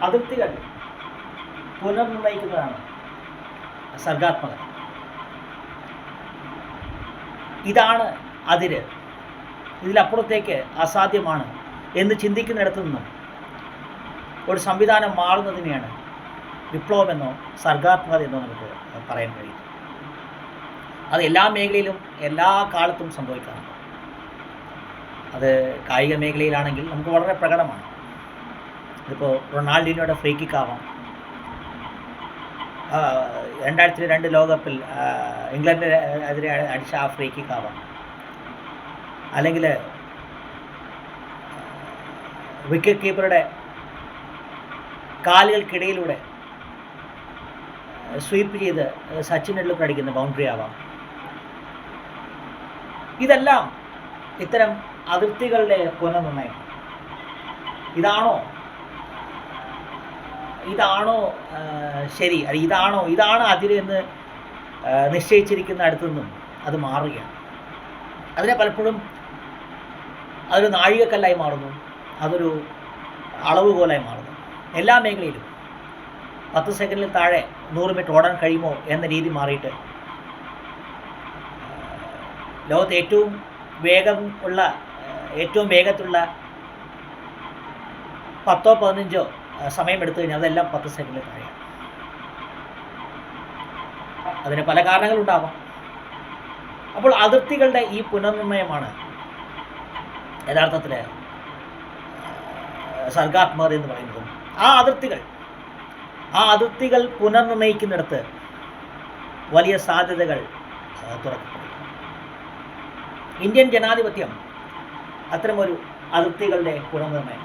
അതിർത്തികൾ പുനർനിർണയിക്കുന്നതാണ് സർഗാത്മകത. ഇതാണ് അതിര്, ഇതിലപ്പുറത്തേക്ക് അസാധ്യമാണ് എന്ന് ചിന്തിക്കുന്നിടത്തു നിന്നും ഒരു സംവിധാനം മാറുന്നതിനെയാണ് വിപ്ലവമെന്നോ സർഗാത്മകത എന്നോ നമുക്ക് പറയാൻ കഴിയും. അത് എല്ലാ മേഖലയിലും എല്ലാ കാലത്തും സംഭവിക്കാറുണ്ട്. അത് കായിക മേഖലയിലാണെങ്കിൽ നമുക്ക് വളരെ പ്രകടമാണ്. ഇതിപ്പോൾ റൊണാൾഡിനോയുടെ ഫ്രീ കിക്ക് ആവാം, 2002 ലോകകപ്പിൽ ഇംഗ്ലണ്ടിനെതിരെ അടിച്ച ആ ഫ്രീ കിക്ക് ആവാം, അല്ലെങ്കിൽ വിക്കറ്റ് കീപ്പറുടെ കാലുകൾക്കിടയിലൂടെ സ്വീപ്പ് ചെയ്ത് സച്ചിൻ ടെണ്ടുൽക്കർ അടിക്കുന്ന ബൗണ്ടറി ആവാം. ഇതെല്ലാം ഇത്തരം അതിർത്തികളുടെ പുനർനിർണയം. ഇതാണോ ശരി, ഇതാണ് അതിര് എന്ന് നിശ്ചയിച്ചിരിക്കുന്ന അടുത്തു നിന്നും അത് മാറുകയാണ്. അതിനെ പലപ്പോഴും അതൊരു നാഴികക്കല്ലായി മാറുന്നു, അതൊരു അളവുകോലായി മാറുന്നു. എല്ലാ മേഖലയിലും 10 സെക്കൻഡിൽ താഴെ 100 മീറ്റർ ഓടാൻ കഴിയുമോ എന്ന രീതി മാറിയിട്ട് ലോകത്തെ ഏറ്റവും വേഗത്തിലുള്ള 10-15 സമയമെടുത്തു കഴിഞ്ഞാൽ അതെല്ലാം 10 സെക്കൻഡിൽ താഴെയാണ്. അതിന് പല കാരണങ്ങളുണ്ടാവാം. അപ്പോൾ അതിർത്തികളുടെ ഈ പുനർനിർണയമാണ് യഥാർത്ഥത്തിൽ സർഗാത്മകത എന്ന് പറയുന്നത്. ആ അതിർത്തികൾ പുനർനിർണയിക്കുന്നിടത്ത് വലിയ സാധ്യതകൾ തുറക്കപ്പെടും. ഇന്ത്യൻ ജനാധിപത്യം അത്തരമൊരു അതിർത്തികളുടെ പുനർനിർണയം.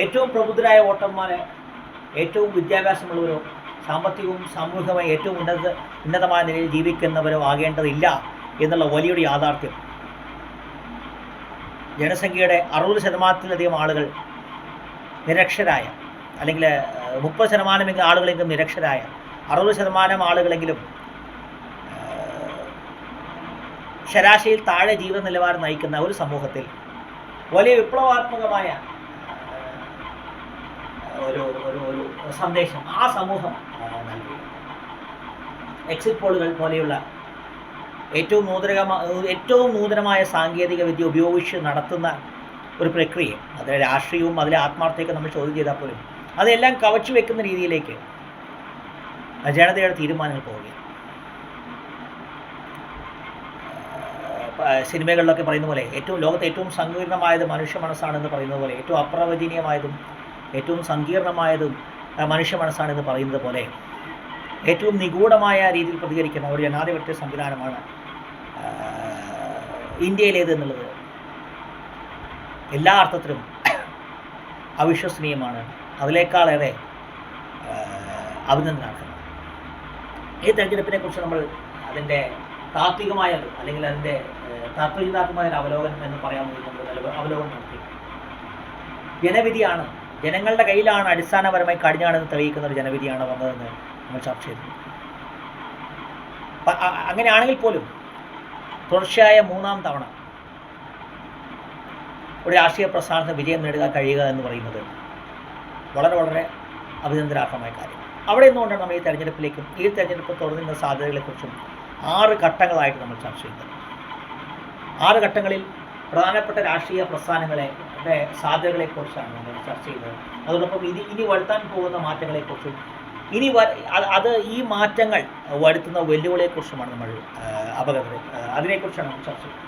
ഏറ്റവും പ്രബുദ്ധരായ വോട്ടർമാരെ, ഏറ്റവും വിദ്യാഭ്യാസമുള്ളവരോ സാമ്പത്തികവും സാമൂഹികമായി ഏറ്റവും ഉന്നതമായ നിലയിൽ ജീവിക്കുന്നവരോ ആകേണ്ടതില്ല എന്നുള്ള വലിയൊരു യാഥാർത്ഥ്യം ജനസംഖ്യയുടെ 60% ആളുകൾ നിരക്ഷരായ, അല്ലെങ്കിൽ 30% ആളുകളെങ്കിലും നിരക്ഷരായ, 60% ആളുകളെങ്കിലും ശരാശരിയിൽ താഴെ ജീവിത നിലവാരം നയിക്കുന്ന ഒരു സമൂഹത്തിൽ വലിയ വിപ്ലവാത്മകമായ ഒരു സന്ദേശം ആ സമൂഹം നൽകുക. എക്സിറ്റ് പോളുകൾ പോലെയുള്ള ഏറ്റവും നൂതനമായ സാങ്കേതിക വിദ്യ ഉപയോഗിച്ച് നടത്തുന്ന ഒരു പ്രക്രിയ, അതിലെ രാഷ്ട്രീയവും അതിലെ ആത്മാർത്ഥതയൊക്കെ നമ്മൾ ചോദ്യം ചെയ്താൽ പോലും അതെല്ലാം കവച്ചു വെക്കുന്ന രീതിയിലേക്ക് ജനതയുടെ തീരുമാനങ്ങൾ പോവുകയാണ്. സിനിമകളിലൊക്കെ പറയുന്ന പോലെ ലോകത്തെ ഏറ്റവും സങ്കീർണമായത് മനുഷ്യ മനസ്സാണെന്ന് പറയുന്നത് പോലെ, ഏറ്റവും അപ്രവചനീയമായതും ഏറ്റവും സങ്കീർണമായതും മനുഷ്യ മനസ്സാണെന്ന് പറയുന്നത് പോലെ ഏറ്റവും നിഗൂഢമായ രീതിയിൽ പ്രതികരിക്കുന്ന ഒരു ജനാധിപത്യ സംവിധാനമാണ് ഇന്ത്യയിലേത് എന്നുള്ളത് എല്ലാ അർത്ഥത്തിലും അവിശ്വസനീയമാണ്. അതിനേക്കാളേറെ അഭിനന്ദനാർഹമാണ്. ഈ തെരഞ്ഞെടുപ്പിനെ കുറിച്ച് നമ്മൾ അതിൻ്റെ താത്വികമായ അല്ലെങ്കിൽ അതിൻ്റെ താത്വികാത്മകമായ അവലോകനം എന്ന് പറയാമെങ്കിൽ നമ്മൾ അവലോകനം നടത്തി. ജനവിധിയാണ്, ജനങ്ങളുടെ കയ്യിലാണ് അടിസ്ഥാനപരമായി കടിഞ്ഞാണെന്ന് തെളിയിക്കുന്ന ഒരു ജനവിധിയാണ് വന്നതെന്ന് നമ്മൾ ചർച്ച ചെയ്തു. അങ്ങനെയാണെങ്കിൽ പോലും തുടർച്ചയായ 3-ാം തവണ ഒരു രാഷ്ട്രീയ പ്രസ്ഥാനത്തിന് വിജയം നേടുക കഴിയുക എന്ന് പറയുന്നത് വളരെ അഭിനന്ദനാർഹമായ കാര്യം. അവിടെ നിന്നുകൊണ്ടാണ് നമ്മൾ ഈ തെരഞ്ഞെടുപ്പിലേക്കും ഈ തെരഞ്ഞെടുപ്പ് തുടരുന്ന സാധ്യതകളെക്കുറിച്ചും 6 ഘട്ടങ്ങളായിട്ട് നമ്മൾ ചർച്ച ചെയ്യുന്നത്. 6 ഘട്ടങ്ങളിൽ പ്രധാനപ്പെട്ട രാഷ്ട്രീയ പ്രസ്ഥാനങ്ങളെ സാധ്യതകളെക്കുറിച്ചാണ് നമ്മൾ ചർച്ച ചെയ്തത്. അതോടൊപ്പം ഇനി വരുത്താൻ പോകുന്ന മാറ്റങ്ങളെക്കുറിച്ചും ഈ മാറ്റങ്ങൾ വരുത്തുന്ന വെല്ലുവിളിയെക്കുറിച്ചുമാണ് നമ്മൾ അതിനെക്കുറിച്ചാണ് നമ്മൾ ചർച്ച ചെയ്തത്.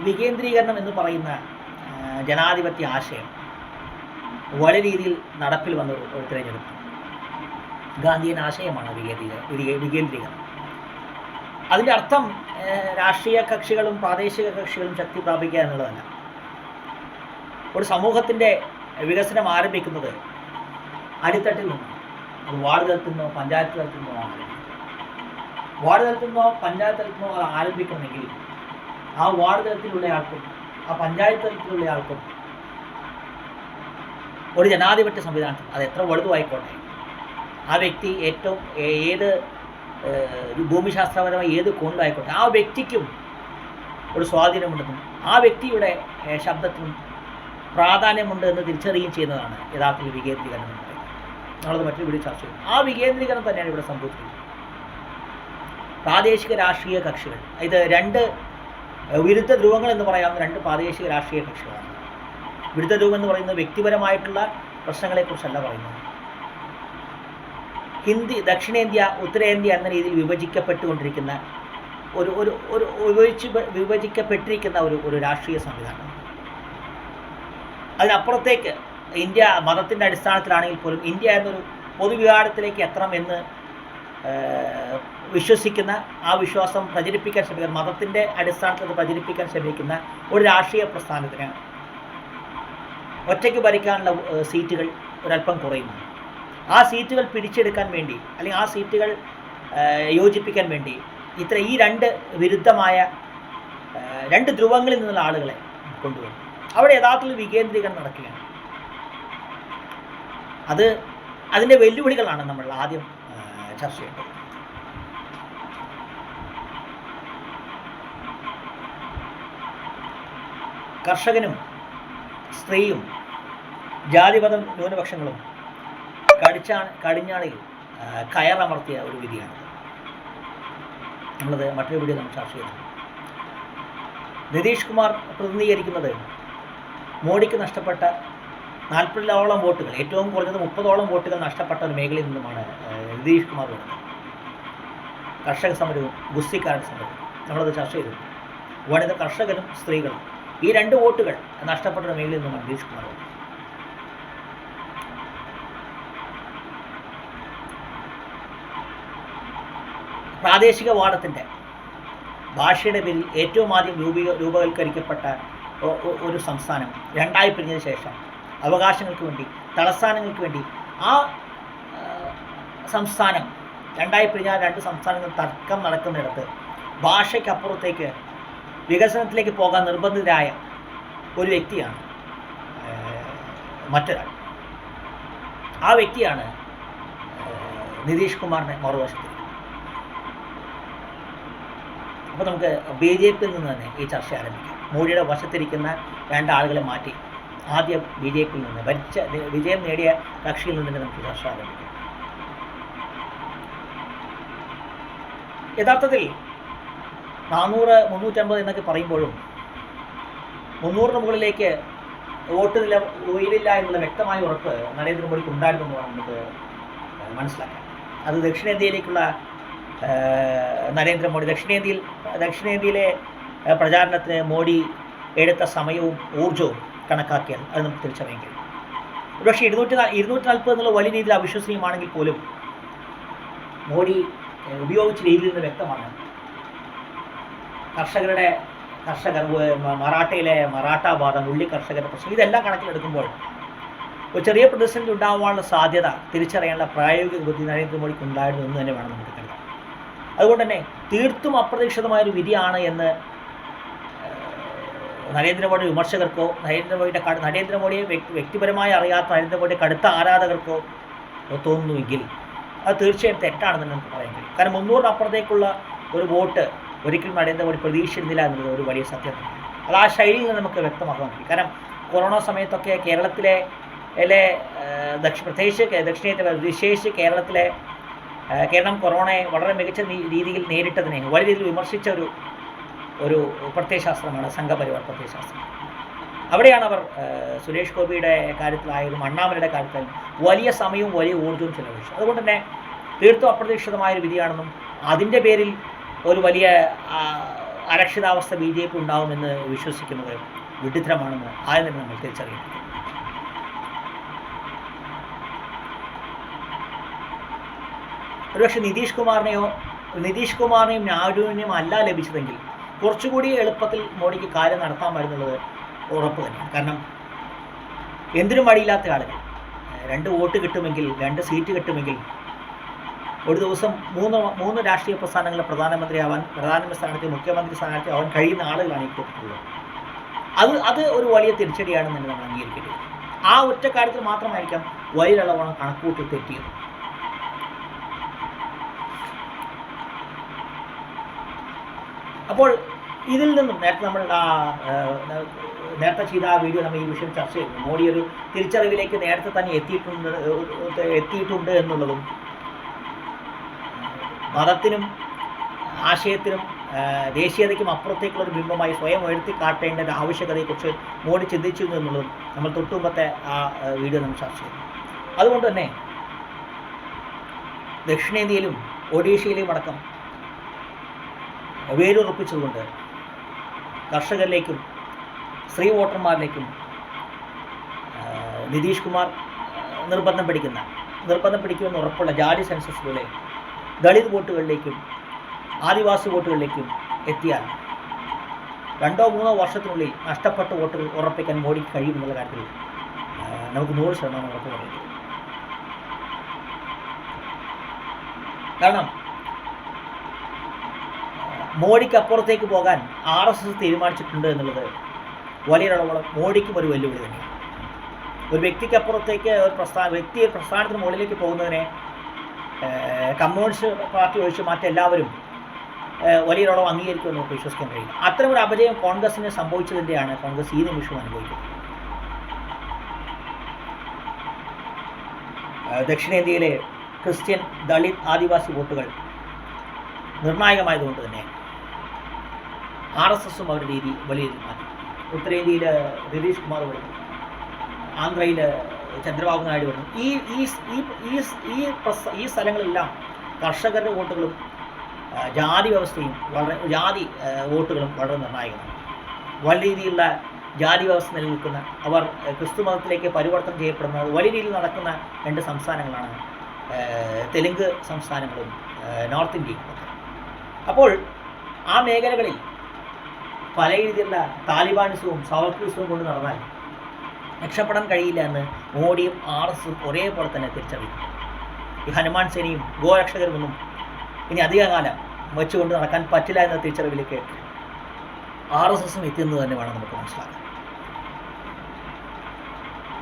വികേന്ദ്രീകരണം എന്ന് പറയുന്ന ജനാധിപത്യ ആശയം വളരെ രീതിയിൽ നടപ്പിൽ വന്ന ഒരു തിരഞ്ഞെടുപ്പ്. ഗാന്ധിയൻ ആശയമാണ് വികേന്ദ്രീകരണം. അതിൻ്റെ അർത്ഥം രാഷ്ട്രീയ കക്ഷികളും പ്രാദേശിക കക്ഷികളും ശക്തി പ്രാപിക്കുക എന്നുള്ളതല്ല. ഒരു സമൂഹത്തിൻ്റെ വികസനം ആരംഭിക്കുന്നത് അടിത്തട്ടിൽ നിന്നും, അത് വാർഡ് തലത്തിൽ നിന്നോ പഞ്ചായത്ത് തലത്തിൽ നിന്നോ ആരംഭിക്കും. വാർഡ് തലത്തിൽ നിന്നോ പഞ്ചായത്ത് തലത്തിൽ നിന്നോ അത് ആരംഭിക്കണമെങ്കിൽ ആ വാർഡ് തലത്തിലുള്ള ആൾക്കും ആ പഞ്ചായത്ത് തലത്തിലുള്ള ആൾക്കും ഒരു ജനാധിപത്യ സംവിധാനത്തിൽ അത് എത്ര വലുതുമായിക്കോട്ടെ, ആ വ്യക്തി ഏറ്റവും ഏത് ഭൂമിശാസ്ത്രപരമായി ഏത് കോണിലായിക്കോട്ടെ, ആ വ്യക്തിക്കും ഒരു സ്വാധീനമുണ്ടെന്നും ആ വ്യക്തിയുടെ ശബ്ദത്തിനും പ്രാധാന്യമുണ്ട് എന്ന് തിരിച്ചറിയുകയും ചെയ്യുന്നതാണ് യഥാർത്ഥത്തിൽ വികേന്ദ്രീകരണം എന്ന് പറയുന്നത്. നമ്മളത് മറ്റൊരു വീഡിയോ ചർച്ച ചെയ്യും. ആ വികേന്ദ്രീകരണം തന്നെയാണ് ഇവിടെ സംഭവിച്ചിരിക്കുന്നത്. പ്രാദേശിക രാഷ്ട്രീയ കക്ഷികൾ, ഇത് രണ്ട് വിരുദ്ധ ധ്രുവങ്ങൾ എന്ന് പറയാവുന്ന രണ്ട് പ്രാദേശിക രാഷ്ട്രീയ കക്ഷികളാണ്. വിരുദ്ധ ധ്രുവം എന്ന് പറയുന്നത് വ്യക്തിപരമായിട്ടുള്ള പ്രശ്നങ്ങളെക്കുറിച്ചല്ല പറയുന്നത്. ഹിന്ദി ദക്ഷിണേന്ത്യ ഉത്തരേന്ത്യ എന്ന രീതിയിൽ വിഭജിക്കപ്പെട്ടുകൊണ്ടിരിക്കുന്ന വിഭജിക്കപ്പെട്ടിരിക്കുന്ന ഒരു രാഷ്ട്രീയ സംവിധാനം. അതിനപ്പുറത്തേക്ക് ഇന്ത്യ മതത്തിൻ്റെ അടിസ്ഥാനത്തിലാണെങ്കിൽ പോലും ഇന്ത്യ എന്നൊരു പൊതുവികാരത്തിലേക്ക് എത്തണമെന്ന് വിശ്വസിക്കുന്ന, ആ വിശ്വാസം പ്രചരിപ്പിക്കാൻ ശ്രമിക്കുന്ന, മതത്തിൻ്റെ അടിസ്ഥാനത്തിൽ പ്രചരിപ്പിക്കാൻ ശ്രമിക്കുന്ന ഒരു രാഷ്ട്രീയ പ്രസ്ഥാനത്തിന് ഒറ്റയ്ക്ക് ഭരിക്കാനുള്ള സീറ്റുകൾ ഒരല്പം കുറയുന്നു. ആ സീറ്റുകൾ പിടിച്ചെടുക്കാൻ വേണ്ടി, അല്ലെങ്കിൽ ആ സീറ്റുകൾ യോജിപ്പിക്കാൻ വേണ്ടി ഈ രണ്ട് വിരുദ്ധമായ രണ്ട് ധ്രുവങ്ങളിൽ നിന്നുള്ള ആളുകളെ കൊണ്ടുവരും. അവിടെ യഥാർത്ഥത്തിൽ വികേന്ദ്രീകരണം നടക്കുകയാണ്. അതിൻ്റെ വെല്ലുവിളികളാണ് നമ്മൾ ആദ്യം ചർച്ച ചെയ്യേണ്ടത്. കർഷകനും സ്ത്രീയും ജാതിമത ന്യൂനപക്ഷങ്ങളും കടിഞ്ഞാണിൽ കയറമർത്തിയ ഒരു വിധിയാണ്. നമ്മളത് മറ്റൊരു വീഡിയോ നമ്മൾ ചർച്ച ചെയ്തു. നിതീഷ് കുമാർ പ്രതിനിധീകരിക്കുന്നത് മോഡിക്ക് നഷ്ടപ്പെട്ട 40ഓളം വോട്ടുകൾ, ഏറ്റവും കുറഞ്ഞത് 30ഓളം വോട്ടുകൾ നഷ്ടപ്പെട്ട ഒരു മേഖലയിൽ നിന്നുമാണ് നിതീഷ് കുമാർ വരുന്നത്. കർഷക സമരവും ഗുസ്തിക്കാരുടെ സമരവും നമ്മളത് ചർച്ച ചെയ്തു. കർഷകരും സ്ത്രീകളും ഈ രണ്ട് വോട്ടുകൾ നഷ്ടപ്പെട്ട ഒരു മേഖലയിൽ നിന്നുമാണ് നിതീഷ് കുമാർ വരുന്നത്. പ്രാദേശികവാദത്തിൻ്റെ ഭാഷയുടെ പേരിൽ ഏറ്റവും ആദ്യം രൂപവൽക്കരിക്കപ്പെട്ട ഒരു സംസ്ഥാനം രണ്ടായി പിരിഞ്ഞതിന് ശേഷം അവകാശങ്ങൾക്ക് വേണ്ടി, തലസ്ഥാനങ്ങൾക്ക് വേണ്ടി ആ സംസ്ഥാനം രണ്ടായി പിരിഞ്ഞ രണ്ട് സംസ്ഥാനങ്ങൾ തർക്കം നടക്കുന്നിടത്ത് ഭാഷയ്ക്കപ്പുറത്തേക്ക് വികസനത്തിലേക്ക് പോകാൻ നിർബന്ധിതരായ ഒരു വ്യക്തിയാണ് മറ്റൊരാൾ. ആ വ്യക്തിയാണ് നിതീഷ് കുമാറിനെ മറുവശത്ത്. അപ്പോൾ നമുക്ക് ബി ജെ പിയിൽ നിന്ന് തന്നെ ഈ ചർച്ച ആരംഭിക്കാം. മോഡിയുടെ വശത്തിരിക്കുന്ന രണ്ടാളുകളെ മാറ്റി ആദ്യം ബി ജെ പിയിൽ നിന്ന് വിജയം നേടിയ കക്ഷിയിൽ നിന്ന് തന്നെ നമുക്ക് ചർച്ച ആരംഭിക്കാം. യഥാർത്ഥത്തിൽ 400, 350 എന്നൊക്കെ പറയുമ്പോഴും 300-ന് മുകളിലേക്ക് വോട്ട് നില ഉയരില്ല എന്നുള്ള വ്യക്തമായ ഉറപ്പ് നരേന്ദ്രമോദിക്ക് ഉണ്ടായിരുന്നു എന്ന് നമുക്ക് മനസ്സിലാക്കാം. അത് ദക്ഷിണേന്ത്യയിലേക്കുള്ള നരേന്ദ്രമോദി ദക്ഷിണേന്ത്യയിലെ പ്രചാരണത്തിന് മോഡി എടുത്ത സമയവും ഊർജവും കണക്കാക്കിയാൽ അത് നമുക്ക് തിരിച്ചറിയാൻ കഴിയും. ഒരുപക്ഷെ 240 എന്നുള്ള വലിയ രീതിയിൽ അവിശ്വസനീയമാണെങ്കിൽ പോലും മോഡി ഉപയോഗിച്ച രീതിയിൽ നിന്ന് വ്യക്തമാണ്. മറാഠയിലെ മറാഠാവാദം, ഉള്ളി കർഷകരുടെ പ്രശ്നം, ഇതെല്ലാം കണക്കിലെടുക്കുമ്പോൾ ഒരു ചെറിയ പ്രതിസന്ധി ഉണ്ടാകാനുള്ള സാധ്യത തിരിച്ചറിയാനുള്ള പ്രായോഗിക ബുദ്ധി നരേന്ദ്രമോദിക്ക് ഉണ്ടായിരുന്നു എന്ന് തന്നെ വേണം നമുക്ക് കരുതാൻ. അതുകൊണ്ട് തന്നെ തീർത്തും അപ്രതീക്ഷിതമായൊരു വിധിയാണ് എന്ന് നരേന്ദ്രമോദി വിമർശകർക്കോ നരേന്ദ്രമോദിയെ വ്യക്തിപരമായി അറിയാത്ത നരേന്ദ്രമോദിയെ കടുത്ത ആരാധകർക്കോ തോന്നുന്നുവെങ്കിൽ അത് തീർച്ചയായും തെറ്റാണെന്ന് നമുക്ക് പറയാൻ കഴിയും. കാരണം 300-അപ്പുറത്തേക്കുള്ള ഒരു വോട്ട് ഒരിക്കലും നരേന്ദ്രമോദി പ്രതീക്ഷിച്ചിരുന്നില്ല എന്നുള്ളത് ഒരു വലിയ സത്യമാണ്. അത് ആ ശൈലിയിൽ നിന്ന് നമുക്ക് വ്യക്തമാക്കാൻ കഴിയും. കാരണം കൊറോണ സമയത്തൊക്കെ കേരളത്തിലെ പ്രത്യേകിച്ച് ദക്ഷിണേന്ത്യ, വിശേഷിച്ച് കേരളം കൊറോണയെ വളരെ മികച്ച രീതിയിൽ നേരിട്ടതിനെ വലിയ രീതിയിൽ വിമർശിച്ച ഒരു പ്രത്യയശാസ്ത്രമാണ് സംഘപരിവാർ പ്രത്യയശാസ്ത്രം. അവിടെയാണ് അവർ സുരേഷ് ഗോപിയുടെ കാര്യത്തിലായാലും അണ്ണാമലയുടെ കാര്യത്തിലായാലും വലിയ സമയവും വലിയ ഊർജ്ജവും ചെലവഴിച്ചു. അതുകൊണ്ട് തന്നെ തീർത്തും അപ്രതീക്ഷിതമായൊരു വിധിയാണെന്നും അതിൻ്റെ പേരിൽ ഒരു വലിയ അരക്ഷിതാവസ്ഥ ബി ജെ പി ഉണ്ടാകുമെന്ന് വിശ്വസിക്കുന്നത് വിഡിത്തരമാണെന്ന് ആദ്യം തന്നെ നമ്മൾ തിരിച്ചറിയുന്നു. ഒരുപക്ഷെ നിതീഷ് കുമാറിനെയും നായിഡുവിനെയും അല്ല ലഭിച്ചതെങ്കിൽ കുറച്ചുകൂടി എളുപ്പത്തിൽ മോഡിക്ക് കാര്യം നടത്താമായിരുന്നുള്ളത് ഉറപ്പ് തന്നെയാണ്. കാരണം എന്തിനും മടിയില്ലാത്ത ആളുകൾ 2 വോട്ട് കിട്ടുമെങ്കിൽ, 2 സീറ്റ് കിട്ടുമെങ്കിൽ ഒരു ദിവസം 3 രാഷ്ട്രീയ പ്രസ്ഥാനങ്ങളിലെ പ്രധാനമന്ത്രി സ്ഥാനാർത്ഥി, മുഖ്യമന്ത്രി സ്ഥാനാർത്ഥി ആവാൻ കഴിയുന്ന ആളുകളാണ് ഈ കൂട്ടത്തിലുള്ളത്. അത് ഒരു വലിയ തിരിച്ചടിയാണെന്ന് തന്നെ നമ്മൾ അംഗീകരിക്കേണ്ടത്. ആ ഒറ്റ കാര്യത്തിൽ മാത്രമായിരിക്കാം വലിയ അളവോളം കണക്കൂട്ടി തെറ്റിയത്. അപ്പോൾ ഇതിൽ നിന്നും നേരത്തെ ചെയ്ത ആ വീഡിയോ നമ്മൾ ഈ വിഷയം ചർച്ച ചെയ്യുന്നു. മോഡി ഒരു തിരിച്ചറിവിലേക്ക് നേരത്തെ തന്നെ എത്തിയിട്ടുണ്ട് എന്നുള്ളതും മതത്തിനും ആശയത്തിനും ദേശീയതയ്ക്കും അപ്പുറത്തേക്കുള്ളൊരു ബിംബമായി സ്വയം ഉയർത്തി കാട്ടേണ്ട ആവശ്യകതയെക്കുറിച്ച് മോഡി ചിന്തിച്ചിരുന്നു എന്നുള്ളതും നമ്മൾ തൊട്ടുമുമ്പത്തെ ആ വീഡിയോ നമ്മൾ ചർച്ച ചെയ്യുന്നു. അതുകൊണ്ട് തന്നെ ദക്ഷിണേന്ത്യയിലും ഒഡീഷയിലും അടക്കം വേരുറപ്പിച്ചുകൊണ്ട് കർഷകരിലേക്കും സ്ത്രീ വോട്ടർമാരിലേക്കും നിതീഷ് കുമാർ നിർബന്ധം പിടിക്കുമെന്ന് ഉറപ്പുള്ള ജാതി സെൻസസിലൂടെ ദളിത് വോട്ടുകളിലേക്കും ആദിവാസി വോട്ടുകളിലേക്കും എത്തിയാൽ 2-3 വർഷത്തിനുള്ളിൽ നഷ്ടപ്പെട്ട വോട്ടുകൾ ഉറപ്പിക്കാൻ മോഡിക്ക് കഴിയുമെന്നുള്ള കാര്യത്തിൽ നമുക്ക് 100% ഉറപ്പ് പറയുന്നു. കാരണം മോഡിക്ക് അപ്പുറത്തേക്ക് പോകാൻ RSS തീരുമാനിച്ചിട്ടുണ്ട് എന്നുള്ളത് വലിയൊരളവോളം മോഡിക്കും ഒരു വെല്ലുവിളി തന്നെയാണ്. ഒരു വ്യക്തിക്ക് അപ്പുറത്തേക്ക് ഒരു പ്രസ്ഥാനത്തിന് മുകളിലേക്ക് പോകുന്നതിനെ കമ്മ്യൂണിസ്റ്റ് പാർട്ടി ഒഴിച്ച് മറ്റെല്ലാവരും വലിയൊരളവ് അംഗീകരിക്കുമെന്ന് നമുക്ക് വിശ്വസിക്കാൻ കഴിയും. അത്തരമൊരു അപജയം കോൺഗ്രസിന് സംഭവിച്ചതിൻ്റെയാണ് കോൺഗ്രസ് ഈ നിമിഷം അനുഭവിക്കുന്നത്. ദക്ഷിണേന്ത്യയിലെ ക്രിസ്ത്യൻ, ദളിത്, ആദിവാസി വോട്ടുകൾ നിർണായകമായതുകൊണ്ട് തന്നെ RSSും അവരുടെ രീതി വലിയ രീതി മാറ്റി. ഉത്തരേന്ത്യയിൽ നിതീഷ് കുമാർ വരുന്നു, ആന്ധ്രയിൽ ചന്ദ്രബാബു നായിഡു വരുന്നു. ഈ സ്ഥലങ്ങളെല്ലാം കർഷകരുടെ വോട്ടുകളും ജാതി വോട്ടുകളും വളരെ നിർണായകമാണ്. വലിയ രീതിയിലുള്ള ജാതി വ്യവസ്ഥ നിലനിൽക്കുന്ന, അവർ ക്രിസ്തു മതത്തിലേക്ക് പരിവർത്തനം ചെയ്യപ്പെടുന്നത് വലിയ രീതിയിൽ നടക്കുന്ന 2 സംസ്ഥാനങ്ങളാണ് തെലുങ്ക് സംസ്ഥാനങ്ങളും നോർത്ത് ഇന്ത്യയും. അപ്പോൾ ആ മേഖലകളിൽ പല രീതിയിലുള്ള താലിബാനിസവും സവർക്കറിസവും കൊണ്ട് നടന്നാൽ രക്ഷപ്പെടാൻ കഴിയില്ല എന്ന് മോഡിയും RSSും ഒരേപോലെ തന്നെ തിരിച്ചറിയുന്നു. ഈ ഹനുമാൻ സേനയും ഗോരക്ഷകരുമൊന്നും ഇനി അധികകാലം വെച്ചുകൊണ്ട് നടക്കാൻ പറ്റില്ല എന്ന തിരിച്ചറിവിലേക്ക് RSSും എത്തുന്നത് തന്നെ വേണം നമുക്ക് മനസ്സിലാക്കാൻ.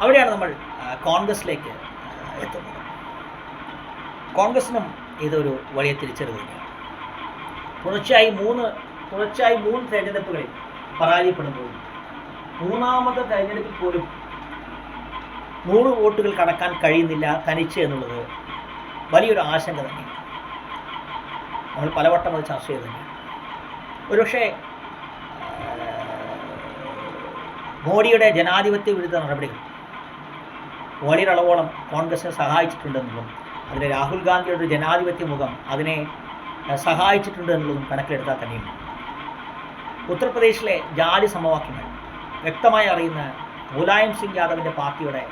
അവിടെയാണ് നമ്മൾ കോൺഗ്രസിലേക്ക് എത്തുന്നത്. കോൺഗ്രസിനും ഇതൊരു വലിയ തിരിച്ചറിവ് തന്നെയാണ്. തുടർച്ചയായി മൂന്ന് തെരഞ്ഞെടുപ്പുകളിൽ പരാജയപ്പെടുമ്പോൾ 3ാമത്തെ തെരഞ്ഞെടുപ്പിൽ പോലും 100 വോട്ടുകൾ കടക്കാൻ കഴിയുന്നില്ല തനിച്ച് എന്നുള്ളത് വലിയൊരു ആശങ്ക തന്നെയാണ്. നമ്മൾ പലവട്ടം അത് ചർച്ച ചെയ്ത് തന്നെയാണ്. ഒരുപക്ഷെ മോഡിയുടെ ജനാധിപത്യ വിരുദ്ധ നടപടികൾ വലിയൊരളവോളം കോൺഗ്രസിനെ സഹായിച്ചിട്ടുണ്ടെന്നുള്ളതും അതിലെ രാഹുൽ ഗാന്ധിയുടെ ഒരു ജനാധിപത്യ മുഖം അതിനെ സഹായിച്ചിട്ടുണ്ട് എന്നുള്ളതും കണക്കിലെടുത്താൽ തന്നെയും ഉത്തർപ്രദേശിലെ ജാതി സമവാക്യങ്ങൾ വ്യക്തമായി അറിയുന്ന മുലായം സിംഗ് യാദവിൻ്റെ പാർട്ടിയുടെ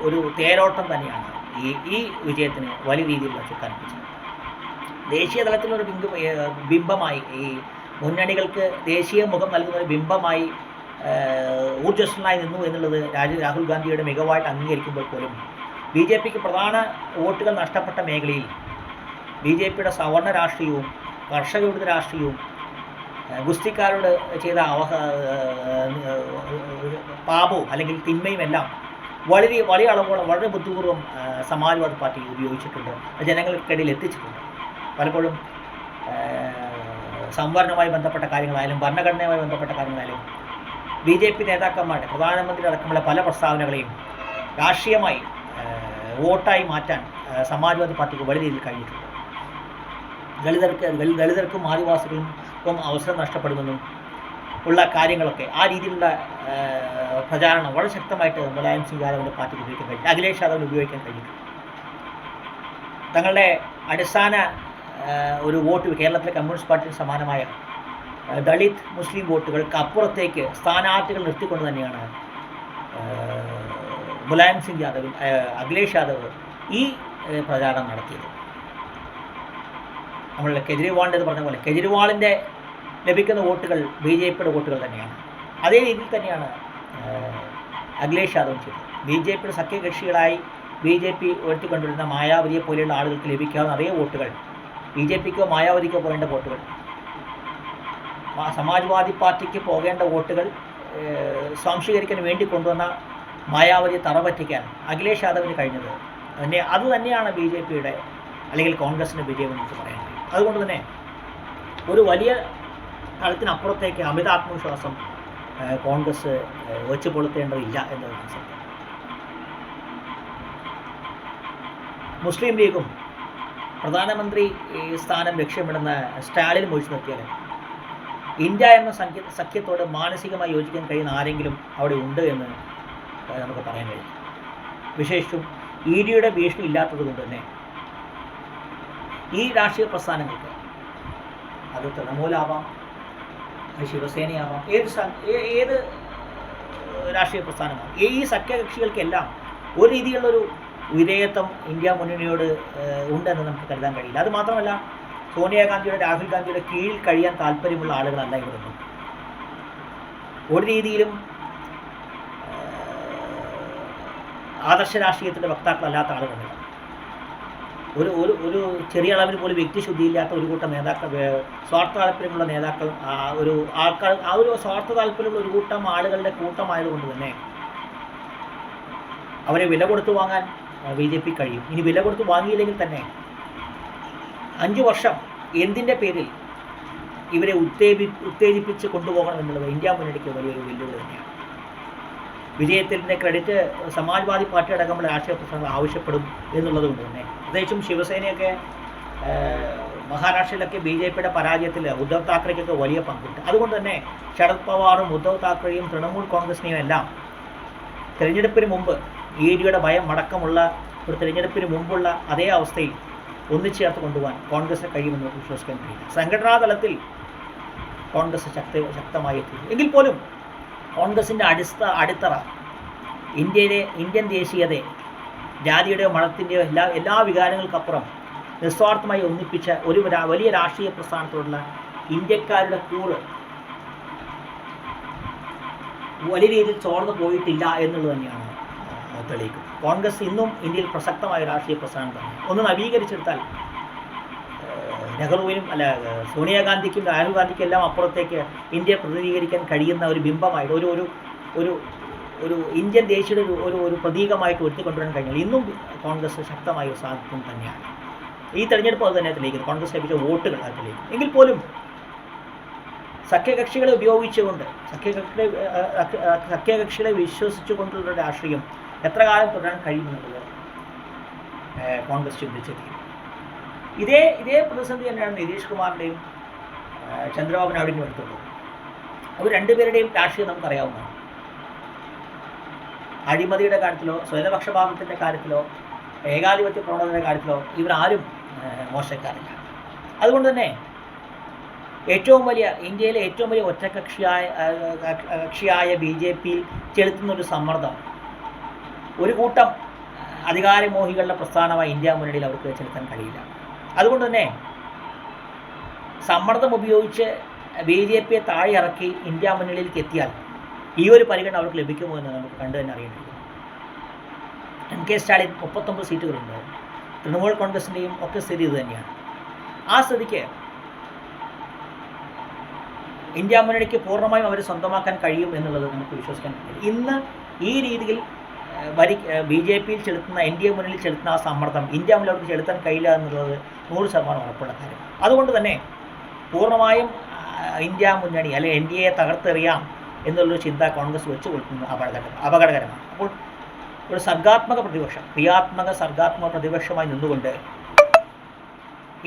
ഒരു തേരോട്ടം തന്നെയാണ് ഈ വിജയത്തിന് വലിയ രീതിയിലുള്ള ചുക്കാൻ പിടിച്ചത്. ദേശീയ തലത്തിലൊരു ബിംബമായി ഈ മുന്നണികൾക്ക് ദേശീയ മുഖം നൽകുന്ന ഒരു ബിംബമായി ഊർജ്ജസ്വലനായി നിന്നു എന്നുള്ളത് രാഹുൽ ഗാന്ധിയുടെ മികവായിട്ട് അംഗീകരിക്കുമ്പോൾ പോലും BJPക്ക് പ്രധാന വോട്ടുകൾ നഷ്ടപ്പെട്ട മേഖലയിൽ BJPയുടെ സവർണ രാഷ്ട്രീയവും കർഷക വിരുദ്ധ രാഷ്ട്രീയവും ഗുസ്തിക്കാരോട് ചെയ്ത പാപവും അല്ലെങ്കിൽ തിന്മയും എല്ലാം വലിയ അളവോളം വളരെ ബുദ്ധിപൂർവ്വം സമാജ്വാദി പാർട്ടി ഉപയോഗിച്ചിട്ടുണ്ട്, ജനങ്ങൾക്കിടയിൽ എത്തിച്ചിട്ടുണ്ട്. പലപ്പോഴും സംവരണവുമായി ബന്ധപ്പെട്ട കാര്യങ്ങളായാലും ഭരണഘടനയുമായി ബന്ധപ്പെട്ട കാര്യങ്ങളായാലും BJP നേതാക്കന്മാരുടെ പ്രധാനമന്ത്രി അടക്കമുള്ള പല പ്രസ്താവനകളെയും രാഷ്ട്രീയമായി വോട്ടായി മാറ്റാൻ സമാജ്വാദി പാർട്ടിക്ക് വലിയ രീതിയിൽ കഴിഞ്ഞിട്ടുണ്ട്. ദളിതർക്കും ആദിവാസികൾക്കും അവസരം നഷ്ടപ്പെടുമെന്നും ഉള്ള കാര്യങ്ങളൊക്കെ ആ രീതിയിലുള്ള പ്രചാരണം വളരെ ശക്തമായിട്ട് മുലായം സിംഗ് യാദവിൻ്റെ പാർട്ടിക്ക് ഉപയോഗിക്കാൻ കഴിഞ്ഞു, അഖിലേഷ് യാദവിന് ഉപയോഗിക്കാൻ കഴിഞ്ഞിട്ടുണ്ട്. തങ്ങളുടെ അടിസ്ഥാന ഒരു വോട്ട് കേരളത്തിലെ കമ്മ്യൂണിസ്റ്റ് പാർട്ടിക്ക് സമാനമായ ദളിത് മുസ്ലിം വോട്ടുകൾക്ക് അപ്പുറത്തേക്ക് സ്ഥാനാർത്ഥികൾ നിർത്തിക്കൊണ്ട് തന്നെയാണ് മുലായം സിംഗ് യാദവ് അഖിലേഷ് യാദവ് ഈ പ്രചാരണം നടത്തിയത്. നമ്മൾ കെജ്രിവാളിൻ്റെ പറഞ്ഞ പോലെ കെജ്രിവാളിൻ്റെ ലഭിക്കുന്ന വോട്ടുകൾ BJPയുടെ വോട്ടുകൾ തന്നെയാണ്. അതേ രീതിയിൽ തന്നെയാണ് അഖിലേഷ് യാദവ് ചെയ്തത്. BJPയുടെ സഖ്യകക്ഷികളായി BJP ഉയർത്തിക്കൊണ്ടിരുന്ന മായാവതിയെ പോലെയുള്ള ആളുകൾക്ക് ലഭിക്കാവുന്ന അതേ വോട്ടുകൾ BJPക്കോ മായാവതിക്കോ പോകേണ്ട വോട്ടുകൾ, സമാജ്വാദി പാർട്ടിക്ക് പോകേണ്ട വോട്ടുകൾ സ്വാംശീകരിക്കാൻ വേണ്ടി കൊണ്ടുവന്ന മായാവതി തറപറ്റിക്കാൻ അഖിലേഷ് യാദവിന് കഴിഞ്ഞത് അത് തന്നെയാണ് ബി ജെ പിയുടെ അല്ലെങ്കിൽ കോൺഗ്രസിൻ്റെ വിജയമെന്ന് നമുക്ക് പറയാൻ കഴിയും. അതുകൊണ്ട് തന്നെ ഒരു വലിയ തലത്തിനപ്പുറത്തേക്ക് അമിത ആത്മവിശ്വാസം കോൺഗ്രസ് വെച്ച് പൊളുത്തേണ്ടതില്ല എന്നതാണ് സത്യം. മുസ്ലിം ലീഗും പ്രധാനമന്ത്രി സ്ഥാനം ലക്ഷ്യമിടുന്ന സ്റ്റാലിൻ ഒഴിച്ചു നിർത്തിയാൽ ഇന്ത്യ എന്ന സഖ്യത്തോട് മാനസികമായി യോജിക്കാൻ കഴിയുന്ന ആരെങ്കിലും അവിടെ ഉണ്ട് എന്ന് നമുക്ക് പറയാൻ കഴിയും. വിശേഷിച്ചും ഇ ഡിയുടെ ഭീഷണി ഇല്ലാത്തത് കൊണ്ട് തന്നെ ഈ രാഷ്ട്രീയ പ്രസ്ഥാനങ്ങൾക്ക്, അത് തൃണമൂലാവാം, ശിവസേനയാവാം, ഏത് രാഷ്ട്രീയ പ്രസ്ഥാനമാണ്, ഈ സഖ്യകക്ഷികൾക്കെല്ലാം ഒരു രീതിയിലുള്ളൊരു വിധേയത്വം ഇന്ത്യ മുന്നണിയോട് ഉണ്ടെന്ന് നമുക്ക് കരുതാൻ കഴിയില്ല. അത് മാത്രമല്ല, സോണിയാഗാന്ധിയുടെ, രാഹുൽ ഗാന്ധിയുടെ കീഴിൽ കഴിയാൻ താല്പര്യമുള്ള ആളുകളല്ല ഇവരൊന്നും. ഒരു രീതിയിലും ആദർശ രാഷ്ട്രീയത്തിൻ്റെ വക്താക്കളല്ലാത്ത ആളുകളല്ല. ഒരു ഒരു ഒരു ചെറിയ അളവിൽ പോലും വ്യക്തിശുദ്ധിയില്ലാത്ത ഒരു കൂട്ടം നേതാക്കൾ, സ്വാർത്ഥ താല്പര്യമുള്ള നേതാക്കൾ, ഒരു സ്വാർത്ഥ താല്പര്യമുള്ള ഒരു കൂട്ടം ആളുകളുടെ കൂട്ടമായതുകൊണ്ട് തന്നെ അവരെ വില കൊടുത്തു വാങ്ങാൻ ബി ജെ പി കഴിയും. ഇനി വില കൊടുത്ത് വാങ്ങിയില്ലെങ്കിൽ തന്നെ 5 വർഷം എന്തിൻ്റെ പേരിൽ ഇവരെ ഉത്തേജിപ്പിച്ച് കൊണ്ടുപോകണം എന്നുള്ളത് ഇന്ത്യ മുന്നണിക്ക് വലിയൊരു വെല്ലുവിളി തന്നെയാണ്. വിജയത്തിൻ്റെ ക്രെഡിറ്റ് സമാജ്വാദി പാർട്ടി അടക്കമുള്ള രാഷ്ട്രീയ പ്രസ്ഥാനങ്ങൾ ആവശ്യപ്പെടും എന്നുള്ളത് കൊണ്ട് തന്നെ, പ്രത്യേകിച്ചും ശിവസേനയൊക്കെ മഹാരാഷ്ട്രയിലൊക്കെ ബി ജെ പിയുടെ പരാജയത്തിൽ ഉദ്ധവ് താക്കറെക്കൊക്കെ വലിയ പങ്കുണ്ട്. അതുകൊണ്ട് തന്നെ ശരത് പവാറും ഉദ്ധവ് താക്കറെയും തൃണമൂൽ കോൺഗ്രസിനെയും എല്ലാം തിരഞ്ഞെടുപ്പിന് മുമ്പ് ഇ ഡിയുടെ ഭയം അടക്കമുള്ള ഒരു തിരഞ്ഞെടുപ്പിന് മുമ്പുള്ള അതേ അവസ്ഥയിൽ ഒന്നിച്ചേർത്ത് കൊണ്ടുപോകാൻ കോൺഗ്രസിന് കഴിയുമെന്ന് വിശ്വസിക്കാൻ കഴിയില്ല. സംഘടനാ തലത്തിൽ കോൺഗ്രസ് ശക്തമായി എത്തിയിരുന്നു എങ്കിൽ പോലും കോൺഗ്രസിൻ്റെ അടിത്തറ ഇന്ത്യൻ ദേശീയതയെ, ജാതിയുടെയോ മതത്തിൻ്റെയോ എല്ലാ വികാരങ്ങൾക്കപ്പുറം നിസ്വാർത്ഥമായി ഒന്നിപ്പിച്ച ഒരു വലിയ രാഷ്ട്രീയ പ്രസ്ഥാനത്തോടുള്ള ഇന്ത്യക്കാരുടെ കൂറ് വലിയ രീതിയിൽ ചോർന്നു പോയിട്ടില്ല എന്നുള്ളത് തന്നെയാണ് തെളിയിക്കുന്നത്. കോൺഗ്രസ് ഇന്നും ഇന്ത്യയിൽ പ്രസക്തമായ രാഷ്ട്രീയ പ്രസ്ഥാനം തന്നെ. ഒന്ന് നവീകരിച്ചെടുത്താൽ നെഹ്റുവിനും സോണിയാഗാന്ധിക്കും രാഹുൽ ഗാന്ധിക്കും എല്ലാം അപ്പുറത്തേക്ക് ഇന്ത്യയെ പ്രതിനിധീകരിക്കാൻ കഴിയുന്ന ഒരു ബിംബമായിട്ട്, ഒരു ഇന്ത്യൻ ദേശീയയുടെ ഒരു പ്രതീകമായിട്ട് ഉയർത്തിക്കൊണ്ടുവരാൻ കഴിഞ്ഞാൽ ഇന്നും കോൺഗ്രസ് ശക്തമായ ഒരു സാധ്യത തന്നെയാണ്. ഈ തെരഞ്ഞെടുപ്പ് അത് തന്നെ തെളിയിക്കുന്നത്, കോൺഗ്രസ് ലഭിച്ച വോട്ടുകൾ അത് തെളിയിക്കും. എങ്കിൽ പോലും സഖ്യകക്ഷികളെ ഉപയോഗിച്ചുകൊണ്ട്, സഖ്യകക്ഷികളെ വിശ്വസിച്ചുകൊണ്ടുള്ള രാഷ്ട്രീയം എത്ര കാലം തുടരാൻ കഴിയുമെന്നുള്ളത് കോൺഗ്രസ് ചിന്തിച്ചിരിക്കും. ഇതേ പ്രതിസന്ധി തന്നെയാണ് നിതീഷ് കുമാറിൻ്റെയും ചന്ദ്രബാബു നായിഡുവിൻ്റെയും എടുത്തുള്ളത്. അവർ രണ്ടുപേരുടെയും രാഷ്ട്രീയം നമുക്കറിയാവുന്നതാണ്. അഴിമതിയുടെ കാര്യത്തിലോ സ്വജനപക്ഷപാതത്തിൻ്റെ കാര്യത്തിലോ ഏകാധിപത്യ പ്രവണതയുടെ കാര്യത്തിലോ ഇവരാരും മോശക്കാരില്ല. അതുകൊണ്ട് തന്നെ ഇന്ത്യയിലെ ഏറ്റവും വലിയ കക്ഷിയായ ബി ജെ പിയിൽ ചെലുത്തുന്നൊരു സമ്മർദ്ദം ഒരു കൂട്ടം അധികാരമോഹികളുടെ പ്രസ്ഥാനമായ ഇന്ത്യ മുന്നണിയിൽ അവർക്ക് ചെലുത്താൻ കഴിയില്ല. അതുകൊണ്ട് തന്നെ സമ്മർദ്ദം ഉപയോഗിച്ച് ബി ജെ പിയെ താഴെ ഇറക്കി ഇന്ത്യ മുന്നണിയിലേക്ക് എത്തിയാൽ ഈ ഒരു പരിഗണന അവർക്ക് ലഭിക്കുമോ എന്ന് നമുക്ക് കണ്ടു തന്നെ അറിയേണ്ടത്. M K Stalin 39 സീറ്റുകളുണ്ട്. തൃണമൂൽ കോൺഗ്രസിൻ്റെയും ഒക്കെ സ്ഥിതി ഇത് തന്നെയാണ്. ആ സ്ഥിതിക്ക് ഇന്ത്യ മുന്നണിക്ക് പൂർണ്ണമായും അവർ സ്വന്തമാക്കാൻ കഴിയും എന്നുള്ളത് നമുക്ക് വിശ്വസിക്കാൻ കഴിയും. ഇന്ന് ഈ രീതിയിൽ ബി ജെ പിയിൽ ചെലുത്തുന്ന, എൻ ഡി എ മുന്നണിയിൽ ചെലുത്തുന്ന ആ സമ്മർദ്ദം ഇന്ത്യ മുന്നിൽ അവർക്ക് ചെലുത്താൻ കഴിയില്ല എന്നുള്ളത് 100% ഉറപ്പുള്ള കാര്യം. അതുകൊണ്ട് തന്നെ പൂർണ്ണമായും ഇന്ത്യ മുന്നണി അല്ലെങ്കിൽ എൻ ഡി എയെ തകർത്തെറിയാം എന്നുള്ളൊരു ചിന്ത കോൺഗ്രസ് വെച്ച് കൊടുക്കുന്നത് അപകടകരമാണ്. അപ്പോൾ ഒരു സർഗാത്മക പ്രതിപക്ഷമായി നിന്നുകൊണ്ട്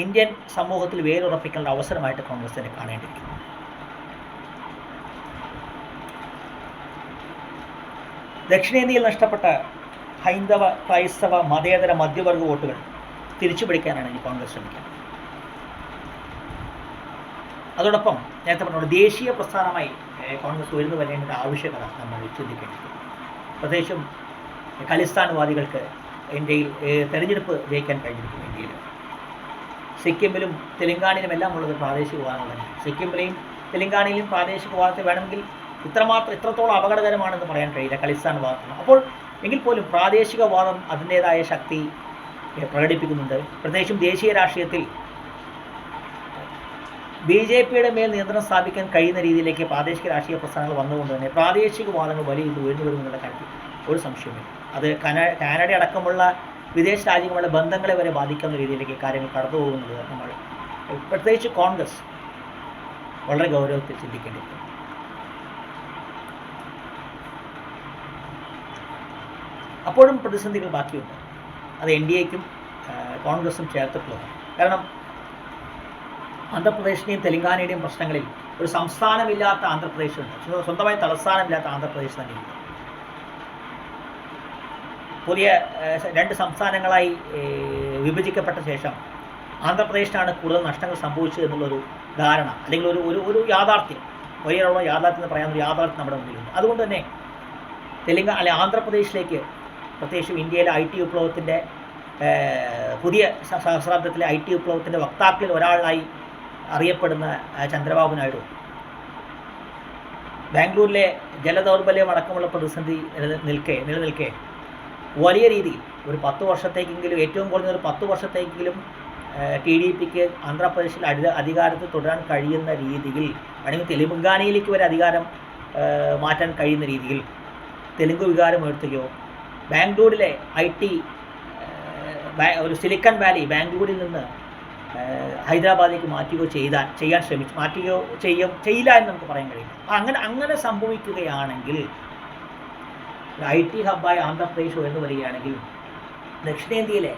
ഇന്ത്യൻ സമൂഹത്തിൽ വേരുറപ്പിക്കേണ്ട അവസരമായിട്ട് കോൺഗ്രസിനെ കാണേണ്ടിയിരിക്കുന്നു. ദക്ഷിണേന്ത്യയിൽ നഷ്ടപ്പെട്ട ഹൈന്ദവ, ക്രൈസ്തവ, മതേതര, മധ്യവർഗ വോട്ടുകൾ തിരിച്ചുപിടിക്കാനാണ് ഇനി കോൺഗ്രസ് ശ്രമിക്കുന്നത്. അതോടൊപ്പം നേരത്തെ പറഞ്ഞ ദേശീയ പ്രസ്ഥാനമായി കോൺഗ്രസ് ഉയർന്നു വരേണ്ട ആവശ്യകത നമ്മൾ ചിന്തിക്കേണ്ടിയിരിക്കുന്നു. പ്രത്യേകിച്ചും ഖലിസ്ഥാൻവാദികൾക്ക് ഇന്ത്യയിൽ തെരഞ്ഞെടുപ്പ് ജയിക്കാൻ കഴിഞ്ഞിരിക്കുന്നു. ഇന്ത്യയിൽ സിക്കിമിലും തെലങ്കാനയിലും എല്ലാം ഉള്ളത് പ്രാദേശികവാദങ്ങൾ തന്നെ. സിക്കിമിലെയും തെലങ്കാനയിലും പ്രാദേശികവാദത്തെ വേണമെങ്കിൽ ഇത്രത്തോളം അപകടകരമാണെന്ന് പറയാൻ കഴിയില്ല ഖലിസ്ഥാൻവാദത്തിന്. അപ്പോൾ എങ്കിൽ പോലും പ്രാദേശികവാദം അതിൻ്റേതായ ശക്തി പ്രകടിപ്പിക്കുന്നുണ്ട്. പ്രത്യേകിച്ചും ദേശീയ രാഷ്ട്രീയത്തിൽ ബി ജെ പിയുടെ മേൽ നിയന്ത്രണം സ്ഥാപിക്കാൻ കഴിയുന്ന രീതിയിലേക്ക് പ്രാദേശിക രാഷ്ട്രീയ പ്രസ്ഥാനങ്ങൾ വന്നുകൊണ്ട് തന്നെ പ്രാദേശികവാദങ്ങൾ വലിയ ഇത് ഉയർന്നു വരുമെന്നുള്ള കാര്യത്തിൽ ഒരു സംശയമില്ല. അത് കാനഡ അടക്കമുള്ള വിദേശ രാജ്യങ്ങളുടെ ബന്ധങ്ങളെ വരെ ബാധിക്കുന്ന രീതിയിലേക്ക് കാര്യങ്ങൾ കടന്നു പോകുന്നത് നമ്മൾ പ്രത്യേകിച്ച് കോൺഗ്രസ് വളരെ ഗൗരവത്തിൽ ചിന്തിക്കേണ്ടിയിരിക്കുന്നു. അപ്പോഴും പ്രതിസന്ധികൾ ബാക്കിയുണ്ട്. അത് എൻ ഡി എക്കും കോൺഗ്രസും ചേർത്തിട്ടുള്ളതാണ്. കാരണം ആന്ധ്രാപ്രദേശിൻ്റെയും തെലങ്കാനയുടെയും പ്രശ്നങ്ങളിൽ ഒരു സംസ്ഥാനമില്ലാത്ത ആന്ധ്രാപ്രദേശുണ്ട്, സ്വന്തമായി തലസ്ഥാനമില്ലാത്ത ആന്ധ്രാപ്രദേശ് തന്നെയുണ്ട്. പുതിയ 2 സംസ്ഥാനങ്ങളായി വിഭജിക്കപ്പെട്ട ശേഷം ആന്ധ്രാപ്രദേശിനാണ് കൂടുതൽ നഷ്ടങ്ങൾ സംഭവിച്ചത് എന്നുള്ളൊരു ധാരണ, അല്ലെങ്കിൽ ഒരു യാഥാർത്ഥ്യം, വലിയ യാഥാർത്ഥ്യം എന്ന് പറയാവുന്ന യാഥാർത്ഥ്യം നമ്മുടെ മുന്നിലുണ്ട്. അതുകൊണ്ട് തന്നെ ആന്ധ്രാപ്രദേശിലേക്ക്, പ്രത്യേകിച്ചും ഇന്ത്യയിലെ IT വിപ്ലവത്തിൻ്റെ പുതിയ സഹസ്രാബ്ദത്തിലെ IT വിപ്ലവത്തിൻ്റെ വക്താക്കളിൽ ഒരാളായി അറിയപ്പെടുന്ന ചന്ദ്രബാബു നായിഡു ബാംഗ്ലൂരിലെ ജലദൗർബല്യം അടക്കമുള്ള പ്രതിസന്ധി നിലനിൽക്കെ വലിയ രീതിയിൽ ഒരു 10 വർഷത്തേക്കെങ്കിലും, ഏറ്റവും കുറഞ്ഞ ഒരു 10 വർഷത്തേക്കെങ്കിലും TDPക്ക് ആന്ധ്രാപ്രദേശിൽ അധികാരത്തിൽ തുടരാൻ കഴിയുന്ന രീതിയിൽ, അല്ലെങ്കിൽ തെലുങ്കാനയിലേക്ക് വരെ അധികാരം മാറ്റാൻ കഴിയുന്ന രീതിയിൽ തെലുങ്ക് വികാരം ഉയർത്തുകയോ, ബാംഗ്ലൂരിലെ IT ഒരു സിലിക്കൺ വാലി ബാംഗ്ലൂരിൽ നിന്ന് ഹൈദരാബാദിലേക്ക് മാറ്റുകയോ ചെയ്യില്ല എന്ന് നമുക്ക് പറയാൻ കഴിയും. അങ്ങനെ സംഭവിക്കുകയാണെങ്കിൽ IT ഹബ്ബായ ആന്ധ്രാപ്രദേശ് ഉയർന്നു വരികയാണെങ്കിൽ ദക്ഷിണേന്ത്യയിലെ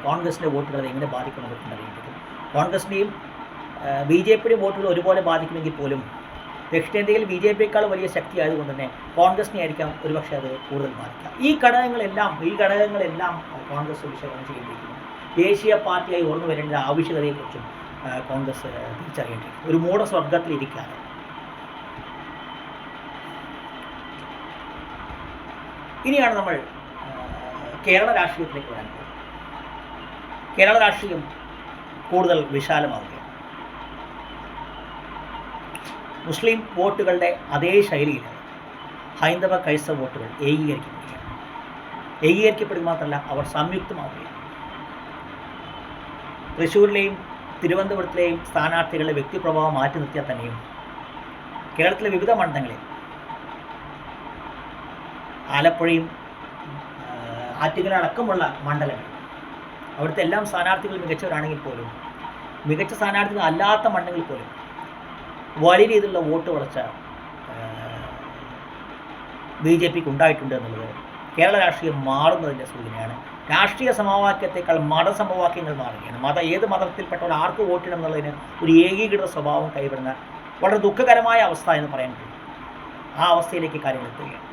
കോൺഗ്രസിൻ്റെ വോട്ടുകൾ എങ്ങനെ ബാധിക്കുമെന്ന് അറിയേണ്ടത്. കോൺഗ്രസിൻ്റെയും BJPയുടെയും വോട്ടുകൾ ഒരുപോലെ ബാധിക്കുമെങ്കിൽ പോലും ദക്ഷിണേന്ത്യയിൽ BJPയേക്കാൾ വലിയ ശക്തി ആയതുകൊണ്ട് തന്നെ കോൺഗ്രസിനെ ആയിരിക്കാം ഒരുപക്ഷെ അത് കൂടുതൽ ബാധിക്കാം. ഈ ഘടകങ്ങളെല്ലാം കോൺഗ്രസ് വിശകലനം ചെയ്യേണ്ടിയിരിക്കുന്നു. ദേശീയ പാർട്ടിയായി ഉയർന്നു വരേണ്ട ആവശ്യകതയെക്കുറിച്ചും കോൺഗ്രസ് തിരിച്ചറിയേണ്ടിയിരിക്കുന്നു. ഒരു മൂഢസ്വർഗത്തിലിരിക്കാതെ. ഇനിയാണ് നമ്മൾ കേരള രാഷ്ട്രീയത്തിലേക്ക് വരാൻ പോകുന്നത്. കേരള രാഷ്ട്രീയം കൂടുതൽ വിശാലമാവുകയാണ്. മുസ്ലിം വോട്ടുകളുടെ അതേ ശൈലിയിലാണ് ഹൈന്ദവ ക്രൈസ്തവ വോട്ടുകൾ ഏകീകരിക്കപ്പെടുക മാത്രമല്ല, അവർ സംയുക്തമാവുകയാണ്. തൃശ്ശൂരിലെയും തിരുവനന്തപുരത്തിലെയും സ്ഥാനാർത്ഥികളുടെ വ്യക്തിപ്രഭാവം മാറ്റി നിർത്തിയാൽ തന്നെയും കേരളത്തിലെ വിവിധ മണ്ഡലങ്ങളിൽ, ആലപ്പുഴയും ആറ്റിങ്ങൽ അടക്കമുള്ള മണ്ഡലങ്ങൾ, അവിടുത്തെ എല്ലാം സ്ഥാനാർത്ഥികൾ മികച്ചവരാണെങ്കിൽ പോലും, മികച്ച സ്ഥാനാർത്ഥികൾ അല്ലാത്ത മണ്ഡലങ്ങളിൽ പോലും വലിയ രീതിയിലുള്ള വോട്ട് വളർച്ച BJPക്ക് ഉണ്ടായിട്ടുണ്ട് എന്നുള്ളത് കേരള രാഷ്ട്രീയം മാറുന്നതിൻ്റെ സൂചനയാണ്. രാഷ്ട്രീയ സമവാക്യത്തെക്കാൾ മതസമവാക്യങ്ങൾ മാറുകയാണ്. ഏത് മതത്തിൽപ്പെട്ടവർ ആർക്ക് വോട്ടിടണം എന്നുള്ളതിന് ഒരു ഏകീകൃത സ്വഭാവം കൈവിടുന്ന വളരെ ദുഃഖകരമായ അവസ്ഥ എന്ന് പറയാൻ കഴിയും. ആ അവസ്ഥയിലേക്ക് കാര്യങ്ങൾ എത്തുകയാണ്.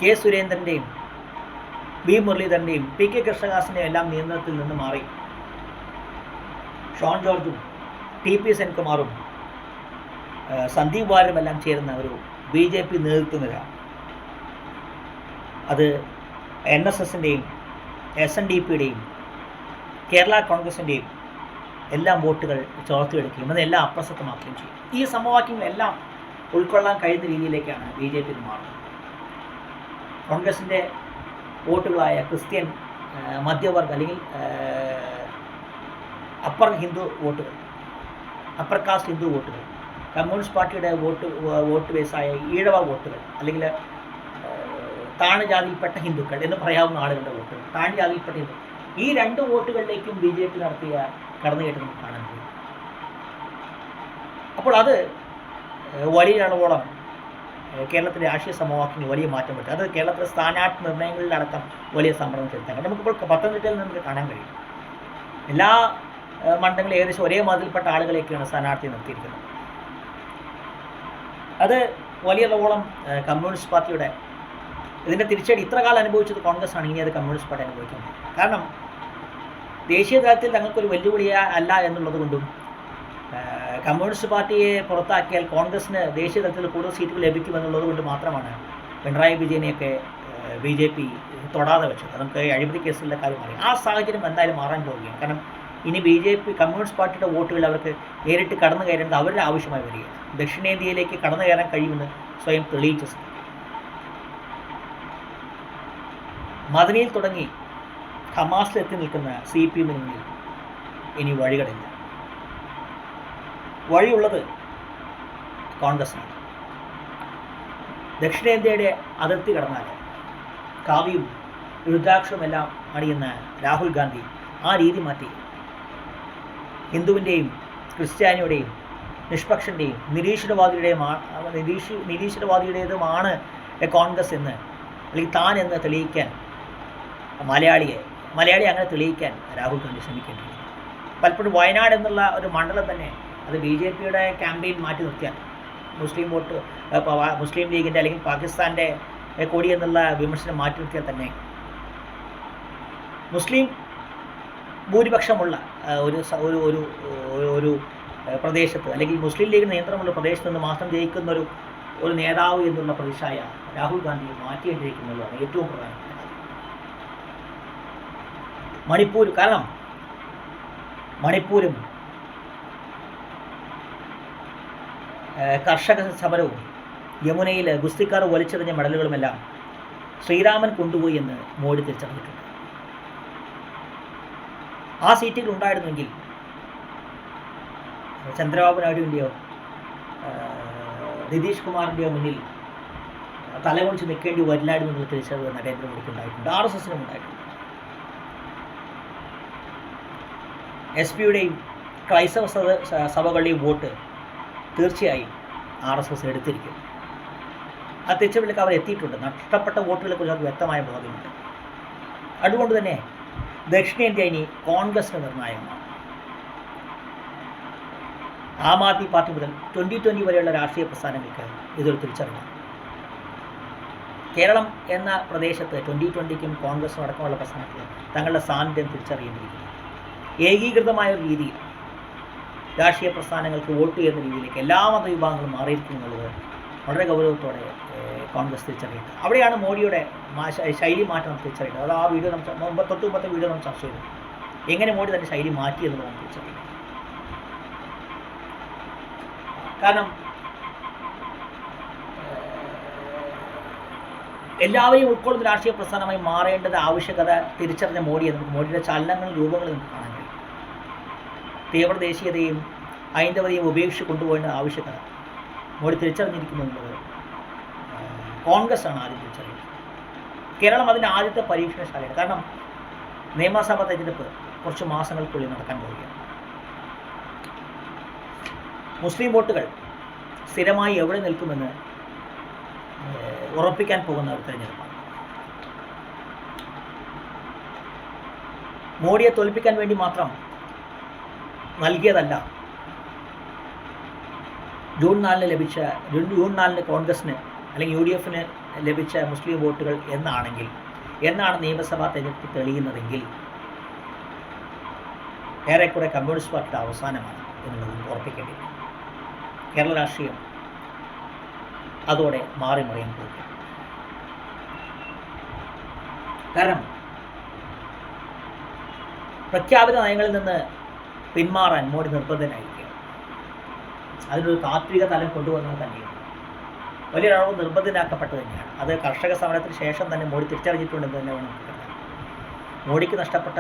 കെ സുരേന്ദ്രൻ്റെയും B മുരളീധരൻ്റെയും PK കൃഷ്ണദാസിൻ്റെയും എല്ലാം നിയന്ത്രണത്തിൽ നിന്ന് മാറി ഷോൺ ജോർജും TP സെൻകുമാറും സന്ദീപ് വാര്യരും എല്ലാം ചേരുന്ന ഒരു BJP നേതൃത്വനിര, അത് NSSൻ്റെയും SNDPയുടെയും കേരള കോൺഗ്രസിൻ്റെയും എല്ലാം വോട്ടുകൾ ചോർത്തിയെടുക്കുകയും അതെല്ലാം അപ്രസക്തമാക്കുകയും ചെയ്യും. ഈ സമവാക്യങ്ങളെല്ലാം ഉൾക്കൊള്ളാൻ കഴിയുന്ന രീതിയിലേക്കാണ് BJP മാറുന്നത്. കോൺഗ്രസിൻ്റെ വോട്ടുകളായ ക്രിസ്ത്യൻ മധ്യവർഗ അല്ലെങ്കിൽ അപ്പർ കാസ്റ്റ് ഹിന്ദു വോട്ടുകൾ, കമ്മ്യൂണിസ്റ്റ് പാർട്ടിയുടെ വോട്ട് ബേസായ ഈഴവ വോട്ടുകൾ, അല്ലെങ്കിൽ താഴ്ന്ന ജാതിയിൽപ്പെട്ട ഹിന്ദുക്കൾ എന്ന് പറയാവുന്ന ആളുകളുടെ വോട്ടുകൾ, താഴ്ന്ന ജാതിയിൽപ്പെട്ട ഹിന്ദു, ഈ 2 വോട്ടുകളിലേക്കും BJP നടത്തിയ കടന്നുകയറ്റം നമുക്ക് കാണാൻ കഴിയും. അപ്പോൾ അത് വലിയ അളവോളം കേരളത്തിലെ രാഷ്ട്രീയ സമവാക്യങ്ങൾ വലിയ മാറ്റം പറ്റും. അത് കേരളത്തിലെ സ്ഥാനാർത്ഥി നിർണ്ണയങ്ങളിലടക്കം വലിയ സമ്മർദ്ദം ചെലുത്താൻ നമുക്കിപ്പോൾ പത്തനംതിട്ടയിൽ നമുക്ക് കാണാൻ കഴിയും. എല്ലാ മണ്ഡലങ്ങളും ഏകദേശം ഒരേ മതിൽപ്പെട്ട ആളുകളേക്കാണ് സ്ഥാനാർത്ഥി നിർത്തിയിരിക്കുന്നത്. അത് വലിയ അളവോളം കമ്മ്യൂണിസ്റ്റ് പാർട്ടിയുടെ ഇതിൻ്റെ തിരിച്ചടി ഇത്ര കാലം അനുഭവിച്ചത് കോൺഗ്രസ് ആണ്, ഇനി അത് കമ്മ്യൂണിസ്റ്റ് പാർട്ടി അനുഭവിക്കുന്നത്. കാരണം ദേശീയ തലത്തിൽ തങ്ങൾക്കൊരു വെല്ലുവിളിയ അല്ല എന്നുള്ളത് കൊണ്ടും കമ്മ്യൂണിസ്റ്റ് പാർട്ടിയെ പുറത്താക്കിയാൽ കോൺഗ്രസിന് ദേശീയ തലത്തിൽ കൂടുതൽ സീറ്റുകൾ ലഭിക്കുമെന്നുള്ളത് കൊണ്ട് മാത്രമാണ് പിണറായി വിജയനെയൊക്കെ BJP തൊടാതെ വെച്ചത്. നമുക്ക് അഴിമതി കേസുകളുടെ കാര്യം അറിയാം. ആ സാഹചര്യം എന്തായാലും മാറാൻ പോവുകയാണ്. കാരണം ഇനി BJP കമ്മ്യൂണിസ്റ്റ് പാർട്ടിയുടെ വോട്ടുകൾ അവർക്ക് നേരിട്ട് കടന്നു കയറേണ്ടത് അവരുടെ ആവശ്യമായി വരികയാണ്. ദക്ഷിണേന്ത്യയിലേക്ക് കടന്നു കയറാൻ കഴിയുമെന്ന് സ്വയം തെളിയിച്ച മദനിയിൽ തുടങ്ങി ഹമാസിലെത്തി നിൽക്കുന്ന CPM-ന് മുന്നിൽ ഇനി വഴികളില്ല. വഴിയുള്ളത് കോൺഗ്രസ്സാണ്. ദക്ഷിണേന്ത്യയുടെ അതിർത്തി കടന്നാൽ കാവ്യവും രുദ്രാക്ഷവുമെല്ലാം അണിയുന്ന രാഹുൽ ഗാന്ധി ആ രീതി മാറ്റി ഹിന്ദുവിൻ്റെയും ക്രിസ്ത്യാനിയുടെയും നിഷ്പക്ഷൻ്റെയും നിരീശ്വരവാദിയുടേതുമാണ് കോൺഗ്രസ് എന്ന്, അല്ലെങ്കിൽ താൻ എന്ന് തെളിയിക്കാൻ മലയാളി അങ്ങനെ തെളിയിക്കാൻ രാഹുൽ ഗാന്ധി ശ്രമിക്കേണ്ടിയിരുന്നു. പലപ്പോഴും വയനാട് എന്നുള്ള ഒരു മണ്ഡലം തന്നെ അത് BJPയുടെ ക്യാമ്പയിൻ മാറ്റി നിർത്തിയാൽ, മുസ്ലിം ലീഗിൻ്റെ അല്ലെങ്കിൽ പാകിസ്ഥാൻ്റെ കൊടി എന്നുള്ള വിമർശനം മാറ്റി നിർത്തിയാൽ തന്നെ മുസ്ലിം ഭൂരിപക്ഷമുള്ള ഒരു പ്രദേശത്ത്, അല്ലെങ്കിൽ മുസ്ലിം ലീഗ് നിയന്ത്രണമുള്ള പ്രദേശത്ത് നിന്ന് മാത്രം ജയിക്കുന്ന ഒരു നേതാവ് എന്നുള്ള പ്രതിച്ഛായ രാഹുൽ ഗാന്ധി മാറ്റിക്കൊണ്ടിരിക്കുന്നതാണ് ഏറ്റവും പ്രധാനപ്പെട്ട മണിപ്പൂർ. കാരണം മണിപ്പൂരും കർഷക സമരവും യമുനയിൽ ഗുസ്തിക്കാർ വലിച്ചെറിഞ്ഞ മെഡലുകളുമെല്ലാം ശ്രീരാമൻ കൊണ്ടുപോയി എന്ന് മോഡി തിരിച്ചറിഞ്ഞിട്ടുണ്ട്. ആ സീറ്റുകൾ ഉണ്ടായിരുന്നെങ്കിൽ ചന്ദ്രബാബു നായിഡുവിൻ്റെയോ നിതീഷ് കുമാറിൻ്റെയോ മുന്നിൽ തലകുണിച്ച് നിൽക്കേണ്ടി വരില്ലായിരുന്നു എന്നുള്ള തിരിച്ചറിവ് നരേന്ദ്രമോദിക്ക് ഉണ്ടായിട്ടുണ്ട്, RSSനും ഉണ്ടായിട്ടുണ്ട്. SP-യുടെയും ക്രൈസ്തവ സഭകളുടെയും വോട്ട് തീർച്ചയായും RSS എടുത്തിരിക്കും. ആ തിരിച്ചറിവിലേക്ക് അവർ എത്തിയിട്ടുണ്ട്. നഷ്ടപ്പെട്ട വോട്ടുകളെക്കുറിച്ച് അവർക്ക് വ്യക്തമായ ബോധ്യമുണ്ട്. അതുകൊണ്ട് തന്നെ ദക്ഷിണേന്ത്യ ഇനി കോൺഗ്രസിന് നിർണായകമാണ്. ആം ആദ്മി പാർട്ടി മുതൽ 2020 വരെയുള്ള രാഷ്ട്രീയ പ്രസ്ഥാനങ്ങൾക്ക് ഇതൊരു തിരിച്ചറിവാണ്. കേരളം എന്ന പ്രദേശത്ത് 2020ക്കും കോൺഗ്രസും അടക്കമുള്ള പ്രസ്ഥാനത്തിൽ തങ്ങളുടെ സാന്നിധ്യം തിരിച്ചറിയേണ്ടിയിരിക്കുന്നു. ഏകീകൃതമായ ഒരു രീതിയിൽ രാഷ്ട്രീയ പ്രസ്ഥാനങ്ങൾക്ക് വോട്ട് ചെയ്യുന്ന രീതിയിലേക്ക് എല്ലാ മതവിഭാഗങ്ങളും മാറിയിരിക്കുന്നു എന്നുള്ളത് വളരെ ഗൗരവത്തോടെ കോൺഗ്രസ് തിരിച്ചറിയുന്നത്. അവിടെയാണ് മോഡിയുടെ ശൈലി മാറ്റം തിരിച്ചറിയുന്നത്. അത് ആ വീഡിയോ തൊട്ട് മുമ്പത്തെ വീഡിയോ നമ്മൾ ചർച്ച ചെയ്തു. എങ്ങനെ മോഡി തൻ്റെ ശൈലി മാറ്റി എന്നുള്ളതാണ് തിരിച്ചറിയുന്നത്. കാരണം എല്ലാവരെയും ഉൾക്കൊള്ളുന്ന രാഷ്ട്രീയ പ്രസ്ഥാനമായി മാറേണ്ടത് ആവശ്യകത തിരിച്ചറിഞ്ഞ മോഡിയെ നമുക്ക് മോഡിയുടെ ചലനങ്ങളും രൂപങ്ങളും നമുക്ക് കാണാൻ കഴിയും. തീവ്ര ദേശീയതയും ഹൈന്ദവതയും ഉപേക്ഷിച്ച് കൊണ്ടുപോകേണ്ട ആവശ്യകത മോഡി തിരിച്ചറിഞ്ഞിരിക്കുന്നു എന്നുള്ളത് കോൺഗ്രസ് ആണ് ആദ്യം തിരിച്ചറിയുന്നത്. കേരളം അതിൻ്റെ ആദ്യത്തെ പരീക്ഷണശാലയാണ്. കാരണം നിയമസഭാ തെരഞ്ഞെടുപ്പ് കുറച്ച് മാസങ്ങൾക്കുള്ളിൽ നടക്കാൻ പോവുകയാണ്. മുസ്ലിം വോട്ടുകൾ സ്ഥിരമായി എവിടെ നിൽക്കുമെന്ന് ഉറപ്പിക്കാൻ പോകുന്ന ഒരു തെരഞ്ഞെടുപ്പാണ്. മോഡിയെ തോൽപ്പിക്കാൻ വേണ്ടി മാത്രം നൽകിയതല്ല ജൂൺ 4 കോൺഗ്രസിന് അല്ലെങ്കിൽ UDFന് ലഭിച്ച മുസ്ലിം വോട്ടുകൾ എന്നാണ് നിയമസഭാ തെരഞ്ഞെടുപ്പ് തെളിയുന്നതെങ്കിൽ ഏറെക്കുറെ കമ്മ്യൂണിസ്റ്റ് പാർട്ടിയുടെ അവസാനമാണ് എന്നുള്ളത് ഉറപ്പിക്കേണ്ടിയിരിക്കും. കേരള രാഷ്ട്രീയം അതോടെ മാറി മറിയാൻ പോകുക. കാരണം പ്രഖ്യാപിത നയങ്ങളിൽ നിന്ന് പിന്മാറാൻ മോഡി നിർബന്ധനായിരിക്കും. അതിനൊരു താത്വിക തലം കൊണ്ടുവന്നത് തന്നെയാണ്. വലിയൊരളവ് നിർബന്ധനാക്കപ്പെട്ടത് തന്നെയാണ്. അത് കർഷക സമരത്തിന് ശേഷം തന്നെ മോഡി തിരിച്ചറിഞ്ഞിട്ടുണ്ടെന്ന് തന്നെ വേണം കരുതാൻ. മോഡിക്ക് നഷ്ടപ്പെട്ട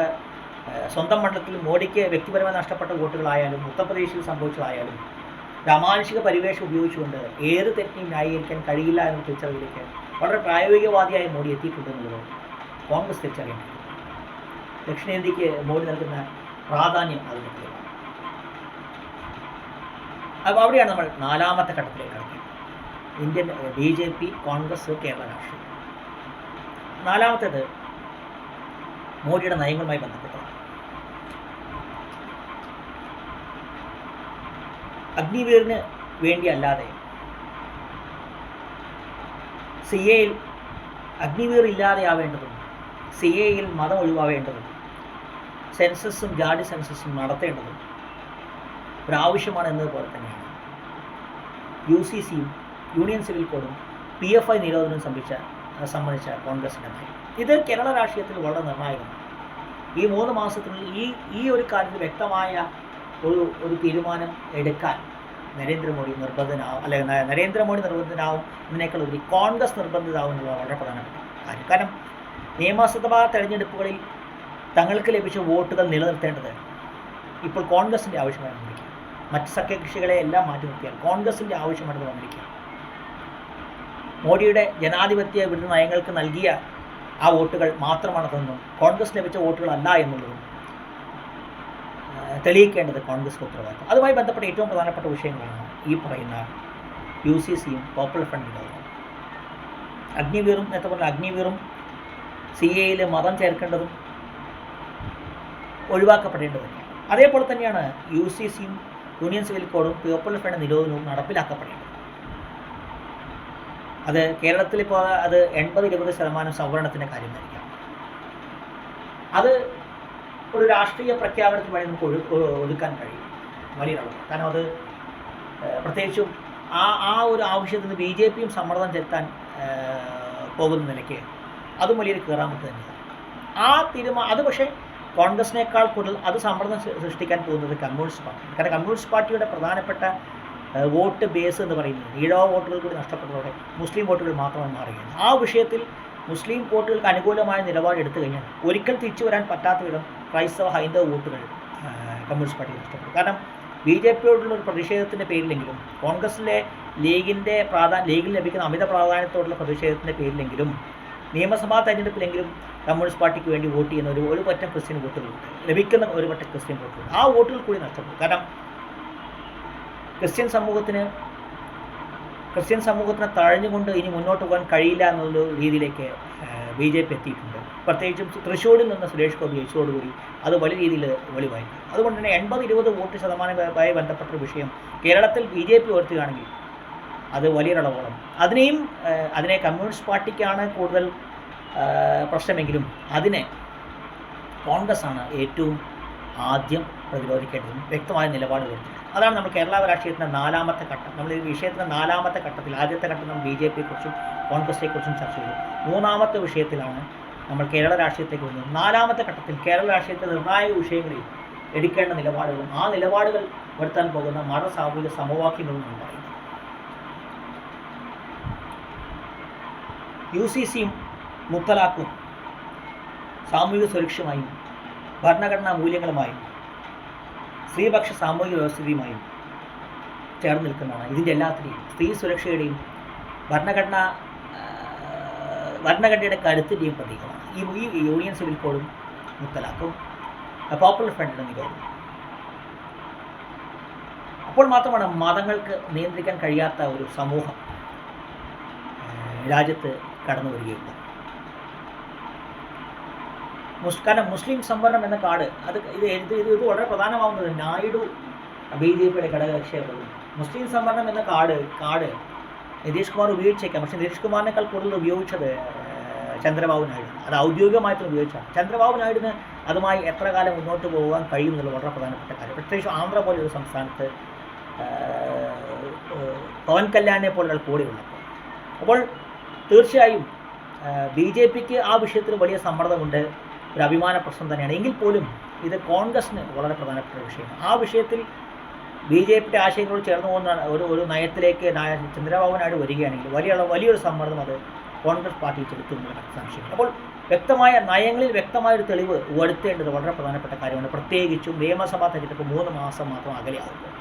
സ്വന്തം മണ്ഡലത്തിൽ മോഡിക്ക് വ്യക്തിപരമായി നഷ്ടപ്പെട്ട വോട്ടുകളായാലും ഉത്തർപ്രദേശിൽ സംഭവിച്ചതായാലും രാമാനുഷിക പരിവേഷം ഉപയോഗിച്ചുകൊണ്ട് ഏത് തെറ്റിനെയും ന്യായീകരിക്കാൻ കഴിയില്ല എന്ന തിരിച്ചറിവിലേക്ക് വളരെ പ്രായോഗികവാദിയായ മോഡി എത്തിയിട്ടുണ്ടെന്നുള്ളത് കോൺഗ്രസ് തിരിച്ചറിയേണ്ടത്. ദക്ഷിണേന്ത്യക്ക് മോഡി നൽകുന്ന പ്രാധാന്യം അതിന് തെളിവാണ്. അപ്പോൾ അവിടെയാണ് നമ്മൾ നാലാമത്തെ ഘട്ടത്തിലേക്ക് കടക്കുന്നത്. ഇന്ത്യൻ BJP, കോൺഗ്രസ്, കേരള രാഷ്ട്രീയം. നാലാമത്തേത് മോഡിയുടെ നയങ്ങളുമായി ബന്ധപ്പെട്ടതാണ്. അഗ്നിവീറിന് വേണ്ടിയല്ലാതെ CAയിൽ അഗ്നിവീർ ഇല്ലാതെയാവേണ്ടതും CAയിൽ മതം ഒഴിവാവേണ്ടതും സെൻസസും ജാതി സെൻസസും നടത്തേണ്ടതും ഒരാവശ്യമാണ് എന്നതുപോലെ തന്നെയാണ് UCCയും യൂണിയൻ സിവിൽ കോഡും PFI നിരോധനവും സംബന്ധിച്ച കോൺഗ്രസിൻ്റെ നയം. ഇത് കേരള രാഷ്ട്രീയത്തിൽ വളരെ നിർണായകമാണ്. ഈ 3 മാസത്തിനുള്ളിൽ ഈ ഒരു കാര്യത്തിൽ വ്യക്തമായ ഒരു തീരുമാനം എടുക്കാൻ നരേന്ദ്രമോദി നിർബന്ധനാവും, അല്ലെങ്കിൽ നരേന്ദ്രമോദി നിർബന്ധനാവും എന്നതിനേക്കാൾ ഉപരി കോൺഗ്രസ് നിർബന്ധിതാവും എന്നുള്ളത് വളരെ പ്രധാനപ്പെട്ട കാര്യം. കാരണം നിയമസഭാ തെരഞ്ഞെടുപ്പുകളിൽ തങ്ങൾക്ക് ലഭിച്ച വോട്ടുകൾ നിലനിർത്തേണ്ടത് ഇപ്പോൾ കോൺഗ്രസിൻ്റെ ആവശ്യമായി വന്നിരിക്കും. മറ്റ് സഖ്യകക്ഷികളെ എല്ലാം മാറ്റി നിർത്തിയാൽ കോൺഗ്രസിൻ്റെ ആവശ്യമായിട്ട് വന്നിരിക്കുക. മോഡിയുടെ ജനാധിപത്യ വിരുദ്ധ നയങ്ങൾക്ക് നൽകിയ ആ വോട്ടുകൾ മാത്രമാണതെന്നും കോൺഗ്രസ് ലഭിച്ച വോട്ടുകളല്ല എന്നുള്ളതും തെളിയിക്കേണ്ടത് കോൺഗ്രസ് ഉത്തരവാദിത്തം. അതുമായി ബന്ധപ്പെട്ട ഏറ്റവും പ്രധാനപ്പെട്ട വിഷയങ്ങളാണ് ഈ പറയുന്ന UCCയും പോപ്പുലർ ഫ്രണ്ടിൻ്റെ അഗ്നിവീറും നേരത്തെ പറഞ്ഞ അഗ്നിവീറും CAയിൽ മതം ചേർക്കേണ്ടതും ഒഴിവാക്കപ്പെടേണ്ടതും. അതേപോലെ തന്നെയാണ് UCCയും യൂണിയൻ സിവിൽ കോഡും പോപ്പുലർ ഫ്രണ്ട് നിരോധനവും നടപ്പിലാക്കപ്പെടേണ്ടത്. അത് കേരളത്തിൽ ഇപ്പോൾ അത് 80-20% സംവരണത്തിൻ്റെ കാര്യം ധരിക്കാം. അത് ഒരു രാഷ്ട്രീയ പ്രഖ്യാപനത്തിന് വേണ്ടി നമുക്ക് ഒതുക്കാൻ കഴിയും വലിയ അളവ്. കാരണം അത് പ്രത്യേകിച്ചും ആ ഒരു ആവശ്യത്തിന് BJPയും സമ്മർദ്ദം ചെലുത്താൻ പോകുന്ന നിലയ്ക്ക് അതും വലിയൊരു കീറാമത്ത് തന്നെയാണ്. അത് പക്ഷേ കോൺഗ്രസിനേക്കാൾ കൂടുതൽ അത് സമ്മർദ്ദം സൃഷ്ടിക്കാൻ പോകുന്നത് കമ്മ്യൂണിസ്റ്റ് പാർട്ടി. കാരണം കമ്മ്യൂണിസ്റ്റ് പാർട്ടിയുടെ പ്രധാനപ്പെട്ട വോട്ട് ബേസ് എന്ന് പറയുന്നത് ഈഴവ വോട്ടുകൾ കൂടി നഷ്ടപ്പെട്ടതോടെ മുസ്ലിം വോട്ടുകൾ മാത്രമായി മാറുകയാണ്. ആ വിഷയത്തിൽ മുസ്ലിം വോട്ടുകൾക്ക് അനുകൂലമായ നിലപാടെടുത്തു കഴിഞ്ഞാൽ ഒരിക്കൽ തിരിച്ചു വരാൻ പറ്റാത്ത വിധം ക്രൈസ്തവ ഹൈന്ദവ വോട്ടുകൾ കമ്മ്യൂണിസ്റ്റ് പാർട്ടി നഷ്ടപ്പെടും. കാരണം BJPയോടുള്ള ഒരു പ്രതിഷേധത്തിൻ്റെ പേരിലെങ്കിലും കോൺഗ്രസിലെ ലീഗിൽ ലഭിക്കുന്ന അമിത പ്രാധാന്യത്തോടുള്ള പ്രതിഷേധത്തിൻ്റെ പേരിലെങ്കിലും നിയമസഭാ തെരഞ്ഞെടുപ്പിലെങ്കിലും കമ്മ്യൂണിസ്റ്റ് പാർട്ടിക്ക് വേണ്ടി വോട്ട് ചെയ്യുന്ന ഒരു പറ്റം ക്രിസ്ത്യൻ വോട്ടുകളുണ്ട്, ലഭിക്കുന്ന ഒരു പറ്റം ക്രിസ്ത്യൻ വോട്ടുകൾ. ആ വോട്ടുകൾ കൂടി നഷ്ടപ്പെടും. കാരണം ക്രിസ്ത്യൻ സമൂഹത്തിനെ തഴഞ്ഞുകൊണ്ട് ഇനി മുന്നോട്ട് പോകാൻ കഴിയില്ല എന്നുള്ള രീതിയിലേക്ക് BJP എത്തിയിട്ടുണ്ട്. പ്രത്യേകിച്ചും തൃശ്ശൂരിൽ നിന്ന് സുരേഷ് ഗോപി ജയിച്ചതോടുകൂടി അത് വലിയ രീതിയിൽ വെളിവായി. അതുകൊണ്ട് തന്നെ 80-20 വോട്ട് ശതമാനവുമായി ബന്ധപ്പെട്ടൊരു വിഷയം കേരളത്തിൽ BJP ഉയർത്തുകയാണെങ്കിൽ അത് വലിയൊരളവോളം അതിനെ കമ്മ്യൂണിസ്റ്റ് പാർട്ടിക്കാണ് കൂടുതൽ പ്രശ്നമെങ്കിലും അതിനെ കോൺഗ്രസ്സാണ് ഏറ്റവും ആദ്യം പ്രതിരോധിക്കേണ്ടതും വ്യക്തമായ നിലപാടുകൾ. അതാണ് നമ്മൾ കേരള രാഷ്ട്രീയത്തിൻ്റെ 4ാമത്തെ ഘട്ടം. നമ്മൾ ഈ വിഷയത്തിൻ്റെ 4ാമത്തെ ഘട്ടത്തിൽ ആദ്യത്തെ ഘട്ടം നമ്മൾ BJPയെക്കുറിച്ചും കോൺഗ്രസിനെക്കുറിച്ചും ചർച്ച ചെയ്തു. 3ാമത്തെ വിഷയത്തിലാണ് നമ്മൾ കേരള രാഷ്ട്രീയത്തേക്ക് വന്നത്. 4ാമത്തെ ഘട്ടത്തിൽ കേരള രാഷ്ട്രീയത്തെ നിർണായക വിഷയങ്ങളിൽ എടുക്കേണ്ട നിലപാടുകളും ആ നിലപാടുകൾ വരുത്താൻ പോകുന്ന മതസാമൂഹിക സമവാക്യങ്ങളും നമ്മൾ പറയുന്നു. UCCയും മുത്തലാഖും സാമൂഹിക സുരക്ഷയുമായും ഭരണഘടനാ മൂല്യങ്ങളുമായും സ്ത്രീപക്ഷ സാമൂഹിക വ്യവസ്ഥയുമായും ചേർന്ന് നിൽക്കുന്നതാണ്. ഇതിൻ്റെ എല്ലാത്തിൻ്റെയും സ്ത്രീ സുരക്ഷയുടെയും ഭരണഘടനയുടെ കരുത്തിൻ്റെയും പ്രതീകമാണ് ഈ യൂണിയൻ സിവിൽ കോഡും മുത്തലാഖും പോപ്പുലർ ഫ്രണ്ടിൻ്റെ നിരോധനം. അപ്പോൾ മാത്രമാണ് മതങ്ങൾക്ക് നിയന്ത്രിക്കാൻ കഴിയാത്ത ഒരു സമൂഹം രാജ്യത്ത് കടന്നു വരികയുള്ളൂ. കാരണം മുസ്ലിം സംവരണം എന്ന കാർഡ് ഇത് വളരെ പ്രധാനമാവുന്നത് നായിഡു BJPയുടെ ഘടകകക്ഷിയായിരുന്നു. മുസ്ലിം സംവരണം എന്ന കാർഡ് നിതീഷ് കുമാർ ഉപയോഗിച്ചേക്കാം. പക്ഷേ നിതീഷ് കുമാറിനേക്കാൾ കൂടുതൽ ഉപയോഗിച്ചത് ചന്ദ്രബാബു നായിഡു. അത് ഔദ്യോഗികമായിട്ട് ഉപയോഗിച്ചാണ്. ചന്ദ്രബാബു നായിഡുവിന് അതുമായി എത്ര കാലം മുന്നോട്ട് പോകാൻ കഴിയുമെന്നുള്ള വളരെ പ്രധാനപ്പെട്ട കാര്യം. പ്രത്യേകിച്ച് ആന്ധ്ര പോലെയൊരു സംസ്ഥാനത്ത് പവൻ കല്യാണിനെ പോലുള്ള കൂടെയുള്ളപ്പോൾ. അപ്പോൾ തീർച്ചയായും BJPക്ക് ആ വിഷയത്തിൽ വലിയ സമ്മർദ്ദമുണ്ട്. ഒരു അഭിമാന പ്രശ്നം തന്നെയാണ്. എങ്കിൽ പോലും ഇത് കോൺഗ്രസിന് വളരെ പ്രധാനപ്പെട്ട വിഷയമാണ്. ആ വിഷയത്തിൽ BJPയുടെ ആശയങ്ങളോട് ചേർന്ന് പോകുന്ന ഒരു നയത്തിലേക്ക് ചന്ദ്രബാബു നായിഡു വരികയാണെങ്കിൽ വലിയൊരു സമ്മർദ്ദം അത് കോൺഗ്രസ് പാർട്ടി ചെലുത്തുന്നതിന് സംശയമില്ല. അപ്പോൾ നയങ്ങളിൽ വ്യക്തമായൊരു തെളിവ് വരുത്തേണ്ടത് വളരെ പ്രധാനപ്പെട്ട കാര്യമാണ്. പ്രത്യേകിച്ചും നിയമസഭാ തെരഞ്ഞെടുപ്പ് 3 മാസം മാത്രം അകലെയാകുമ്പോൾ.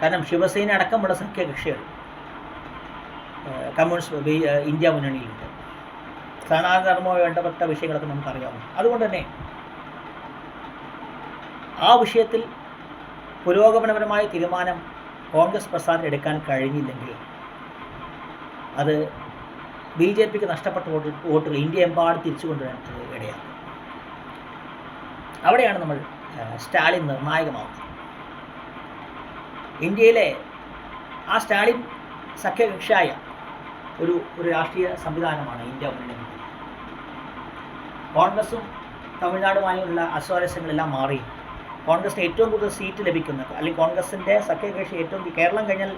കാരണം ശിവസേന അടക്കമുള്ള സഖ്യകക്ഷികൾ കമ്മ്യൂണിസ്റ്റ് ഇന്ത്യ മുന്നണിയിലുണ്ട്. സനാതനധർമ്മവുമായി ബന്ധപ്പെട്ട വിഷയങ്ങളൊക്കെ നമുക്കറിയാവും. അതുകൊണ്ട് തന്നെ ആ വിഷയത്തിൽ പുരോഗമനപരമായ തീരുമാനം കോൺഗ്രസ് പ്രസ്ഥാനം എടുക്കാൻ കഴിഞ്ഞില്ലെങ്കിൽ അത് BJPക്ക് നഷ്ടപ്പെട്ട വോട്ടുകൾ ഇന്ത്യ എമ്പാട് തിരിച്ചു കൊണ്ടുവരാൻ ഇടയാക്കും. അവിടെയാണ് നമ്മൾ സ്റ്റാലിൻ നിർണായകമാവുന്നത്. ഇന്ത്യയിലെ ആ സ്റ്റാലിൻ സഖ്യകക്ഷിയായ ഒരു രാഷ്ട്രീയ സംവിധാനമാണ് ഇന്ത്യ മുന്നണി. കോൺഗ്രസും തമിഴ്നാടുമായുള്ള അസ്വാരസ്യങ്ങളെല്ലാം മാറി കോൺഗ്രസിന് ഏറ്റവും കൂടുതൽ സീറ്റ് ലഭിക്കുന്ന, അല്ലെങ്കിൽ കോൺഗ്രസിൻ്റെ സഖ്യകക്ഷി കേരളം കഴിഞ്ഞാൽ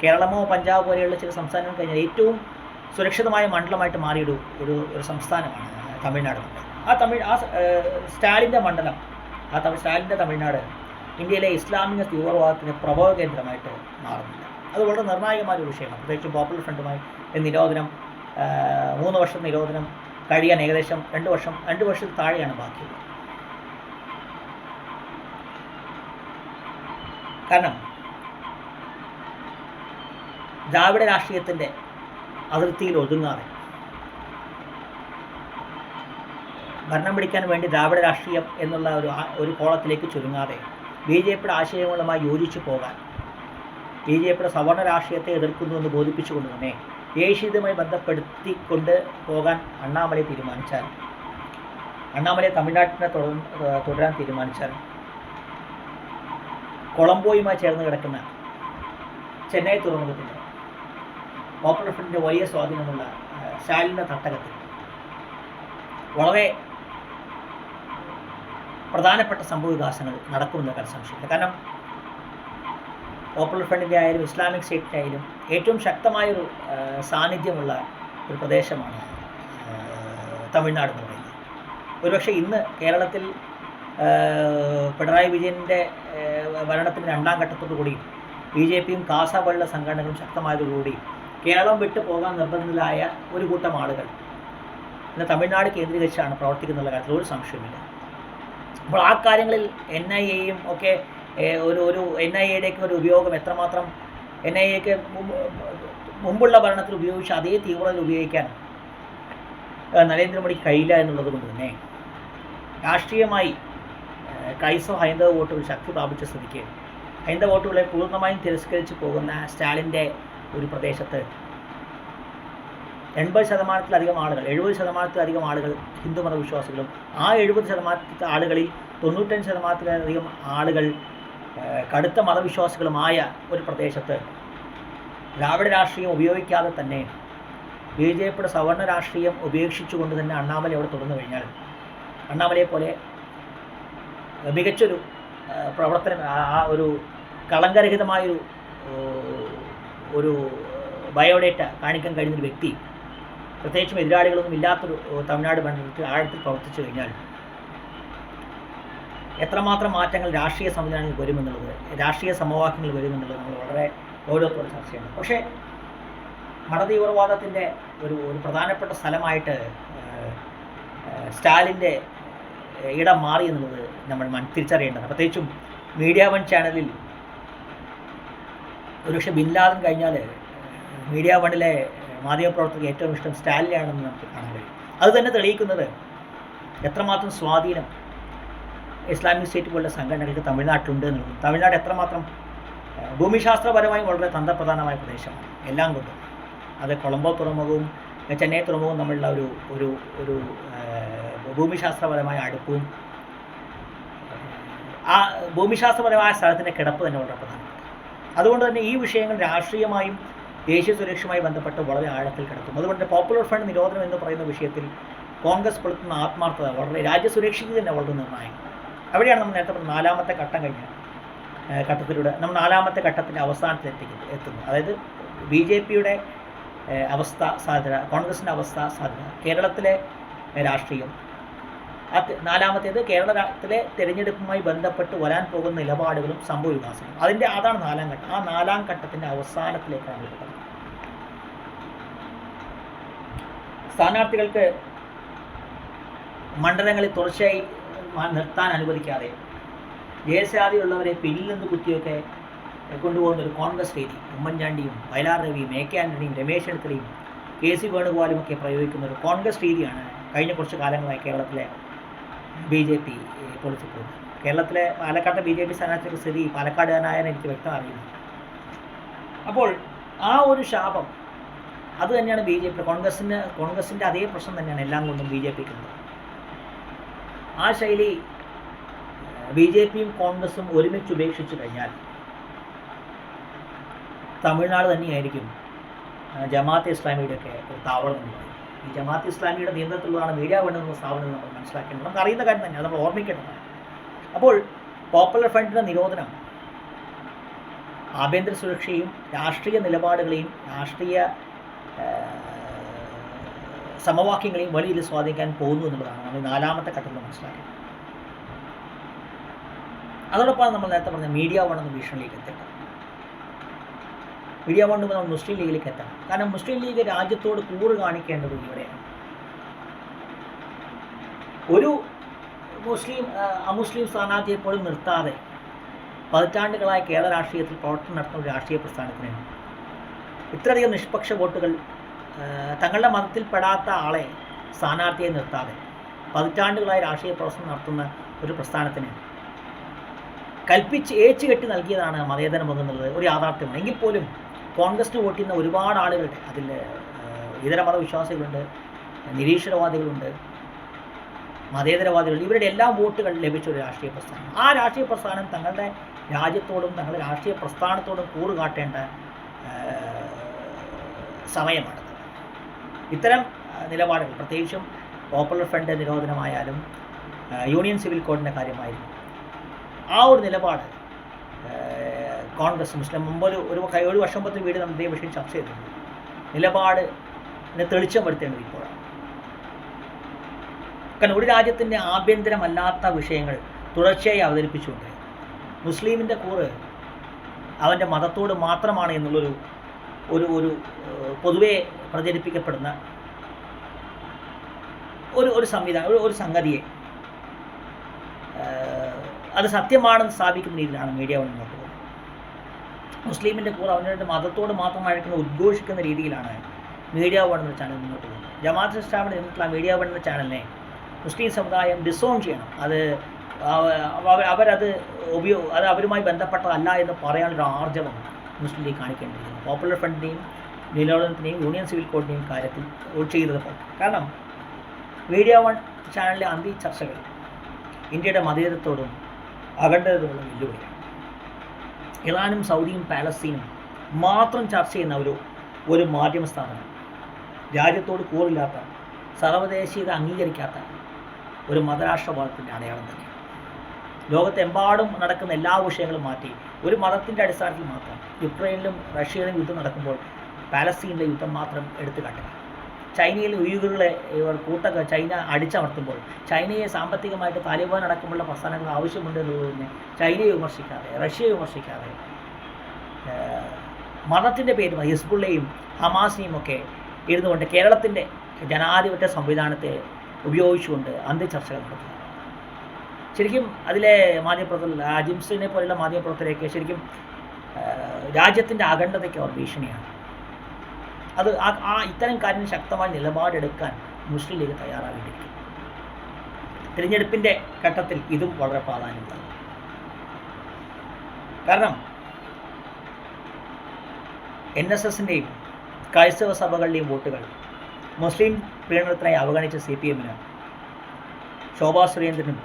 കേരളമോ പഞ്ചാബ് പോലെയുള്ള ചില സംസ്ഥാനങ്ങൾ കഴിഞ്ഞാൽ ഏറ്റവും സുരക്ഷിതമായ മണ്ഡലമായിട്ട് മാറിയൊരു ഒരു സംസ്ഥാനമാണ് തമിഴ്നാട്. സ്റ്റാലിൻ്റെ മണ്ഡലം, സ്റ്റാലിൻ്റെ തമിഴ്നാട് ഇന്ത്യയിലെ ഇസ്ലാമിക തീവ്രവാദത്തിന് പ്രഭവ കേന്ദ്രമായിട്ട് മാറുന്നില്ല. അത് വളരെ നിർണായകമായ ഒരു വിഷയമാണ്. പ്രത്യേകിച്ച് പോപ്പുലർ ഫ്രണ്ടുമായി നിരോധനം, 3 വർഷം നിരോധനം കഴിയാൻ ഏകദേശം 2 വർഷത്തിൽ താഴെയാണ് ബാക്കിയുള്ളത്. കാരണം ദ്രാവിഡ രാഷ്ട്രീയത്തിൻ്റെ അതിർത്തിയിൽ ഒതുങ്ങാതെ ഭരണം പിടിക്കാൻ വേണ്ടി ദ്രാവിഡ രാഷ്ട്രീയം എന്നുള്ള ഒരു കോളത്തിലേക്ക് ചുരുങ്ങാതെ ബി ജെ പിയുടെ ആശയങ്ങളുമായി യോജിച്ചു പോകാൻ, ബി ജെ പിയുടെ സവർണ രാഷ്ട്രീയത്തെ എതിർക്കുന്നുവെന്ന് ബോധിപ്പിച്ചുകൊണ്ട് തന്നെ ദേശീയതയുമായി ബന്ധപ്പെടുത്തിക്കൊണ്ട് പോകാൻ അണ്ണാമലൈ തീരുമാനിച്ചാൽ, അണ്ണാമലൈ തമിഴ്നാട്ടിനെ തുടരാൻ തീരുമാനിച്ചാൽ, കൊളംബോയുമായി ചേർന്ന് കിടക്കുന്ന ചെന്നൈ തുറമുഖത്തിൻ്റെ പോപ്പുലർ ഫ്രണ്ടിൻ്റെ വലിയ സ്വാധീനമുള്ള സ്റ്റാലിൻ്റെ തട്ടകത്തിൽ വളരെ പ്രധാനപ്പെട്ട സംഭവവികാസങ്ങൾ നടക്കുമെന്ന് കാര്യം സംശയമില്ല. കാരണം പോപ്പുലർ ഫ്രണ്ടിൻ്റെ ആയാലും ഇസ്ലാമിക് സ്റ്റേറ്റിൻ്റെ ആയാലും ഏറ്റവും ശക്തമായൊരു സാന്നിധ്യമുള്ള ഒരു പ്രദേശമാണ് തമിഴ്നാട് എന്ന് പറയുന്നത്. ഒരുപക്ഷെ ഇന്ന് കേരളത്തിൽ പിണറായി വിജയൻ്റെ ഭരണത്തിൻ്റെ 2ാം ഘട്ടത്തോടുകൂടി ബി ജെ പിയും കാസ പോലുള്ള സംഘടനകളും ശക്തമായതോടുകൂടി കേരളം വിട്ടു പോകാൻ നിർബന്ധിതരായ ഒരു കൂട്ടം ആളുകൾ ഇന്ന് തമിഴ്നാട് കേന്ദ്രീകരിച്ചാണ് പ്രവർത്തിക്കുന്നുള്ള കാര്യത്തിൽ ഒരു സംശയമില്ല. അപ്പോൾ ആ കാര്യങ്ങളിൽ NIA-യും ഒക്കെ ഒരു NIA-യുടെയൊക്കെ ഒരു ഉപയോഗം എത്രമാത്രം NIA-ക്ക് മുമ്പുള്ള ഭരണത്തിൽ ഉപയോഗിച്ച് അതേ തീവ്രതയിൽ ഉപയോഗിക്കാൻ നരേന്ദ്രമോദിക്ക് കഴിയില്ല എന്നുള്ളത് കൊണ്ട് തന്നെ രാഷ്ട്രീയമായി ക്രൈസ്തവ ഹൈന്ദവ വോട്ടുകൾ ശക്തി പ്രാപിച്ച സ്ഥിതിക്ക് ഹൈന്ദവ വോട്ടുകളെ പൂർണ്ണമായും തിരസ്കരിച്ച് പോകുന്ന സ്റ്റാലിൻ്റെ ഒരു പ്രദേശത്ത് 80%-ലധികം ആളുകൾ, 70%-ലധികം ആളുകൾ ഹിന്ദു മതവിശ്വാസികളും ആ 70% ആളുകളിൽ 95%-ലധികം ആളുകൾ കടുത്ത മതവിശ്വാസികളുമായ ഒരു പ്രദേശത്ത് ദ്രാവിഡ രാഷ്ട്രീയം ഉപയോഗിക്കാതെ തന്നെ ബി ജെ പിയുടെ സവർണ രാഷ്ട്രീയം ഉപേക്ഷിച്ചുകൊണ്ട് തന്നെ അണ്ണാമലൈ അവിടെ തുടർന്നു കഴിഞ്ഞാൽ അണ്ണാമലയെ പോലെ മികച്ചൊരു പ്രവർത്തനം, ആ ഒരു കളങ്കരഹിതമായൊരു ഒരു ബയോഡേറ്റ കാണിക്കാൻ കഴിയുന്നൊരു വ്യക്തി, പ്രത്യേകിച്ചും എതിരാളികളൊന്നും ഇല്ലാത്തൊരു തമിഴ്നാട് ഭരണത്തിൽ ആഴത്തിൽ പ്രവർത്തിച്ചു കഴിഞ്ഞാൽ എത്രമാത്രം മാറ്റങ്ങൾ രാഷ്ട്രീയ സംവിധാനങ്ങൾ വരുമെന്നുള്ളത്, രാഷ്ട്രീയ സമവാക്യങ്ങൾ വരുമെന്നുള്ളത് നമ്മൾ വളരെ ഗൗരവത്തോടെ ചർച്ച ചെയ്യണം. പക്ഷേ മതതീവ്രവാദത്തിൻ്റെ ഒരു പ്രധാനപ്പെട്ട സ്ഥലമായിട്ട് സ്റ്റാലിൻ്റെ ഇടം മാറി എന്നുള്ളത് നമ്മൾ തിരിച്ചറിയേണ്ടതാണ്. പ്രത്യേകിച്ചും മീഡിയ 1 ചാനലിൽ ഒരുപക്ഷെ ബിൻ ലാദൻ കഴിഞ്ഞാൽ മീഡിയ 1-ലെ മാധ്യമപ്രവർത്തകർക്ക് ഏറ്റവും ഇഷ്ടം സ്റ്റാലിനെയാണെന്ന് നമുക്ക് കാണാൻ കഴിയും. അത് തന്നെ തെളിയിക്കുന്നത് എത്രമാത്രം സ്വാധീനം ഇസ്ലാമിക് സ്റ്റേറ്റ് പോലുള്ള സംഘടനകൾക്ക് തമിഴ്നാട്ടിലുണ്ട് എന്നുള്ളത്. തമിഴ്നാട് എത്രമാത്രം ഭൂമിശാസ്ത്രപരമായും വളരെ തന്ത്രപ്രധാനമായ പ്രദേശമാണ് എല്ലാം കൊണ്ടും. അത് കൊളംബോ തുറമുഖവും ചെന്നൈ തുറമുഖവും തമ്മിലുള്ള ഒരു ഭൂമിശാസ്ത്രപരമായ അടുപ്പവും ആ ഭൂമിശാസ്ത്രപരമായ സ്ഥലത്തിൻ്റെ കിടപ്പ് തന്നെ വളരെ പ്രധാനമാണ്. അതുകൊണ്ട് തന്നെ ഈ വിഷയങ്ങൾ രാഷ്ട്രീയമായും ദേശീയ സുരക്ഷയുമായി ബന്ധപ്പെട്ട് വളരെ ആഴത്തിൽ കിടക്കും. അതുകൊണ്ട് പോപ്പുലർ ഫ്രണ്ട് നിരോധനം എന്ന് പറയുന്ന വിഷയത്തിൽ കോൺഗ്രസ് പുലർത്തുന്ന ആത്മാർത്ഥത വളരെ രാജ്യസുരക്ഷയ്ക്ക് തന്നെ വളരെ നിർണായകം. അവിടെയാണ് നമ്മൾ നേരത്തെ പറഞ്ഞ 4ാമത്തെ ഘട്ടം കഴിഞ്ഞ ഘട്ടത്തിലൂടെ നമ്മൾ 4ാമത്തെ ഘട്ടത്തിൻ്റെ അവസാനത്തിൽ എത്തുന്നത്. അതായത് ബി ജെ പിയുടെ അവസ്ഥ സാധ്യത, കോൺഗ്രസിൻ്റെ അവസ്ഥ സാധ്യത, കേരളത്തിലെ രാഷ്ട്രീയം, 4ാമത്തേത് കേരളത്തിലെ തിരഞ്ഞെടുപ്പുമായി ബന്ധപ്പെട്ട് വരാൻ പോകുന്ന നിലപാടുകളും സംഭവവികാസങ്ങളും. അതാണ് 4ാം ഘട്ടം. ആ 4ാം ഘട്ടത്തിൻ്റെ അവസാനത്തിലേക്കാണ് വരുന്നത്. സ്ഥാനാർത്ഥികൾക്ക് മണ്ഡലങ്ങളിൽ തുടർച്ചയായി നിർത്താൻ അനുവദിക്കാതെ ജയസാധ്യതയുള്ളവരെ പിന്നിൽ നിന്ന് കുത്തിയൊക്കെ കൊണ്ടുപോകുന്ന ഒരു കോൺഗ്രസ് രീതി ഉമ്മൻചാണ്ടിയും വയലാർ രവിയും AK ആന്റണിയും രമേശ് ചെന്നിത്തലയും KC വേണുഗോപാലും ഒക്കെ പ്രയോഗിക്കുന്ന ഒരു കോൺഗ്രസ് രീതിയാണ് കഴിഞ്ഞ കുറച്ച് കാലങ്ങളായി കേരളത്തിലെ BJP പൊളിച്ചു പോകുന്നത്. കേരളത്തിലെ പാലക്കാട്ടെ BJP സ്ഥാനാർത്ഥിയുടെ സ്ഥിതി പാലക്കാടുകാരനായാലും എനിക്ക് വ്യക്തം അറിയില്ല. അപ്പോൾ ആ ഒരു ശാപം അത് തന്നെയാണ് BJP കോൺഗ്രസിൻ്റെ അതേ പ്രശ്നം തന്നെയാണ് എല്ലാം കൊണ്ടും BJPക്കുള്ളത്. ആ ശൈലി BJPയും കോൺഗ്രസും ഒരുമിച്ച് ഉപേക്ഷിച്ചു കഴിഞ്ഞാൽ തമിഴ്നാട് തന്നെയായിരിക്കും ജമാഅത്തെ ഇസ്ലാമിയുടെയൊക്കെ ഒരു താവളം എന്ന് പറയും. ഈ ജമാഅത്തെ ഇസ്ലാമിയുടെ നിയന്ത്രണത്തിലുള്ളതാണ് മീഡിയ 1 എന്ന സ്ഥാപനം നമ്മൾ മനസ്സിലാക്കേണ്ടത്. നമുക്ക് അറിയുന്ന കാര്യം തന്നെയാണ്, നമ്മൾ ഓർമ്മിക്കേണ്ടതാണ്. അപ്പോൾ പോപ്പുലർ ഫ്രണ്ടിൻ്റെ നിരോധനം ആഭ്യന്തര സുരക്ഷയും രാഷ്ട്രീയ നിലപാടുകളെയും രാഷ്ട്രീയ സമവാക്യങ്ങളെയും വലിയ രീതിയിൽ സ്വാധീനിക്കാൻ പോകുന്നു എന്നുള്ളതാണ് നമ്മൾ 4ാമത്തെ ഘട്ടത്തിൽ മനസ്സിലാക്കുന്നത്. അതോടൊപ്പം നമ്മൾ നേരത്തെ പറഞ്ഞ മീഡിയ 1 എന്ന ഭീഷണിയിലേക്ക് എത്തണം. മീഡിയ 1 നമ്മൾ മുസ്ലിം ലീഗിലേക്ക് എത്തണം. കാരണം മുസ്ലിം ലീഗ് രാജ്യത്തോട് കൂറ് കാണിക്കേണ്ടത് ഇവിടെയാണ്. ഒരു അമുസ്ലിം സ്ഥാനാർത്ഥിയെ പോലും നിർത്താതെ പതിറ്റാണ്ടുകളായ കേരള രാഷ്ട്രീയത്തിൽ പ്രവർത്തനം നടത്തുന്ന ഒരു രാഷ്ട്രീയ പ്രസ്ഥാനത്തിന് ഇത്രയധികം നിഷ്പക്ഷ വോട്ടുകൾ തങ്ങളുടെ മതത്തിൽപ്പെടാത്ത ആളെ സ്ഥാനാർത്ഥിയെ നിർത്താതെ പതിറ്റാണ്ടുകളായി രാഷ്ട്രീയ പ്രവർത്തനം നടത്തുന്ന ഒരു പ്രസ്ഥാനത്തിന് ഏച്ചുകെട്ടി നൽകിയതാണ് മതേതരം എന്നുള്ളത് ഒരു യാഥാർത്ഥ്യമാണ്. എങ്കിൽ പോലും കോൺഗ്രസിന് വോട്ട് ചെയ്യുന്ന ഒരുപാട് ആളുകളുടെ അതിൽ ഇതര മതവിശ്വാസികളുണ്ട്, നിരീശ്വരവാദികളുണ്ട്, മതേതരവാദികൾ, ഇവരുടെ എല്ലാ വോട്ടുകൾ ലഭിച്ച ഒരു രാഷ്ട്രീയ പ്രസ്ഥാനം. ആ രാഷ്ട്രീയ പ്രസ്ഥാനം തങ്ങളുടെ രാജ്യത്തോടും തങ്ങളുടെ രാഷ്ട്രീയ പ്രസ്ഥാനത്തോടും കൂറുകാട്ടേണ്ട സമയമാണ്. ഇത്തരം നിലപാടുകൾ, പ്രത്യേകിച്ചും പോപ്പുലർ ഫ്രണ്ട് നിരോധനമായാലും യൂണിയൻ സിവിൽ കോഡിൻ്റെ കാര്യമായിരുന്നു, ആ ഒരു നിലപാട് കോൺഗ്രസ് മുസ്ലിം മുമ്പ് ഒരു വർഷം മുമ്പത്തെ വീട് നമ്മൾ ഇതേ വിഷയം ചർച്ച ചെയ്തിട്ടുണ്ട്. നിലപാടിനെ തെളിച്ചം വരുത്തേണ്ടത് ഇപ്പോഴാണ്. കാരണം ഒരു രാജ്യത്തിൻ്റെ ആഭ്യന്തരമല്ലാത്ത വിഷയങ്ങൾ തുടർച്ചയായി അവതരിപ്പിച്ചുകൊണ്ട് മുസ്ലിമിൻ്റെ കൂറ് അവൻ്റെ മതത്തോട് മാത്രമാണ് എന്നുള്ളൊരു ഒരു പൊതുവെ പ്രചരിപ്പിക്കപ്പെടുന്ന ഒരു സംവിധാനം, ഒരു സംഗതിയെ അത് സത്യമാണെന്ന് സ്ഥാപിക്കുന്ന രീതിയിലാണ് മീഡിയ വൺ മുന്നോട്ട് പോകുന്നത്. മുസ്ലിമിൻ്റെ കൂറ് അവൻ്റെ മതത്തോട് മാത്രം അഴക്കുന്ന ഉദ്ഘോഷിക്കുന്ന രീതിയിലാണ് മീഡിയ വൺ എന്ന ചാനൽ മുന്നോട്ട് പോകുന്നത്. ജമാഅത്ത് ഇസ്ലാമിന് നിന്നിട്ടുള്ള മീഡിയ വൺ എന്ന ചാനലിനെ മുസ്ലിം സമുദായം ഡിസോൺ ചെയ്യണം. അവരത് അത് അവരുമായി ബന്ധപ്പെട്ടതല്ല എന്ന് പറയാനൊരു ആർജവം മുസ്ലിം ലീഗ് കാണിക്കേണ്ടിയിരിക്കുന്നു. പോപ്പുലർ ഫ്രണ്ടിൻ്റെയും നിരോധനത്തിൻ്റെയും യൂണിയൻ സിവിൽ കോഡിൻ്റെയും കാര്യത്തിൽ ചെയ്തത് പോലെ. കാരണം മീഡിയ വൺ ചാനലിലെ അന്തി ചർച്ചകൾ ഇന്ത്യയുടെ മതേതരത്തോടും അഖണ്ഡതയോടുള്ള വെല്ലുവിളിയാണ്. ഇറാനും സൗദിയും പാലസ്തീനും മാത്രം ചർച്ച ചെയ്യുന്ന ഒരു മാധ്യമ സ്ഥാപനം, രാജ്യത്തോട് കൂറില്ലാത്ത, സർവ്വദേശീയത അംഗീകരിക്കാത്ത ഒരു മതരാഷ്ട്രവാദത്തിൻ്റെ അടയാളം തന്നെയാണ്. ലോകത്തെമ്പാടും നടക്കുന്ന എല്ലാ വിഷയങ്ങളും മാറ്റി ഒരു മതത്തിൻ്റെ അടിസ്ഥാനത്തിൽ മാത്രം യുക്രൈനിലും റഷ്യയിലും യുദ്ധം നടക്കുമ്പോൾ പാലസ്തീനിലെ യുദ്ധം മാത്രം എടുത്തു കാട്ടുക, ചൈനയിൽ ഉയ്ഗുറുകളെ ചൈന അടിച്ചമർത്തുമ്പോൾ ചൈനയെ സാമ്പത്തികമായിട്ട് താലിബാൻ അടക്കമുള്ള പ്രസ്ഥാനങ്ങൾ ആവശ്യമുണ്ട് എന്നുള്ളതിനെ ചൈനയെ വിമർശിക്കാതെ, റഷ്യയെ വിമർശിക്കാതെ, മതത്തിൻ്റെ പേരും ഹിസ്ബുള്ളയും ഹമാസിനെയും ഒക്കെ ഇരുന്നുകൊണ്ട് കേരളത്തിൻ്റെ ജനാധിപത്യ സംവിധാനത്തെ ഉപയോഗിച്ചുകൊണ്ട് അന്ത്യചർച്ചകൾ നടത്തുക. ശരിക്കും അതിലെ മാധ്യമപ്രവർത്തകർ, അജിംസിനെ പോലെയുള്ള മാധ്യമപ്രവർത്തകരെയൊക്കെ ശരിക്കും രാജ്യത്തിൻ്റെ അഖണ്ഡതയ്ക്ക് അവർ ഭീഷണിയാണ്. അത് ഇത്തരം കാര്യങ്ങൾ ശക്തമായ നിലപാടെടുക്കാൻ മുസ്ലിം ലീഗ് തയ്യാറാവേണ്ടിയിരിക്കും. തിരഞ്ഞെടുപ്പിൻ്റെ ഘട്ടത്തിൽ ഇതും വളരെ പ്രാധാന്യമുള്ളതാണ്. കാരണം NSSൻ്റെയും ക്രൈസ്തവ സഭകളുടെയും വോട്ടുകൾ മുസ്ലിം പ്രീണനത്തിനായി അവഗണിച്ച CPM-ന് ശോഭാ സുരേന്ദ്രനും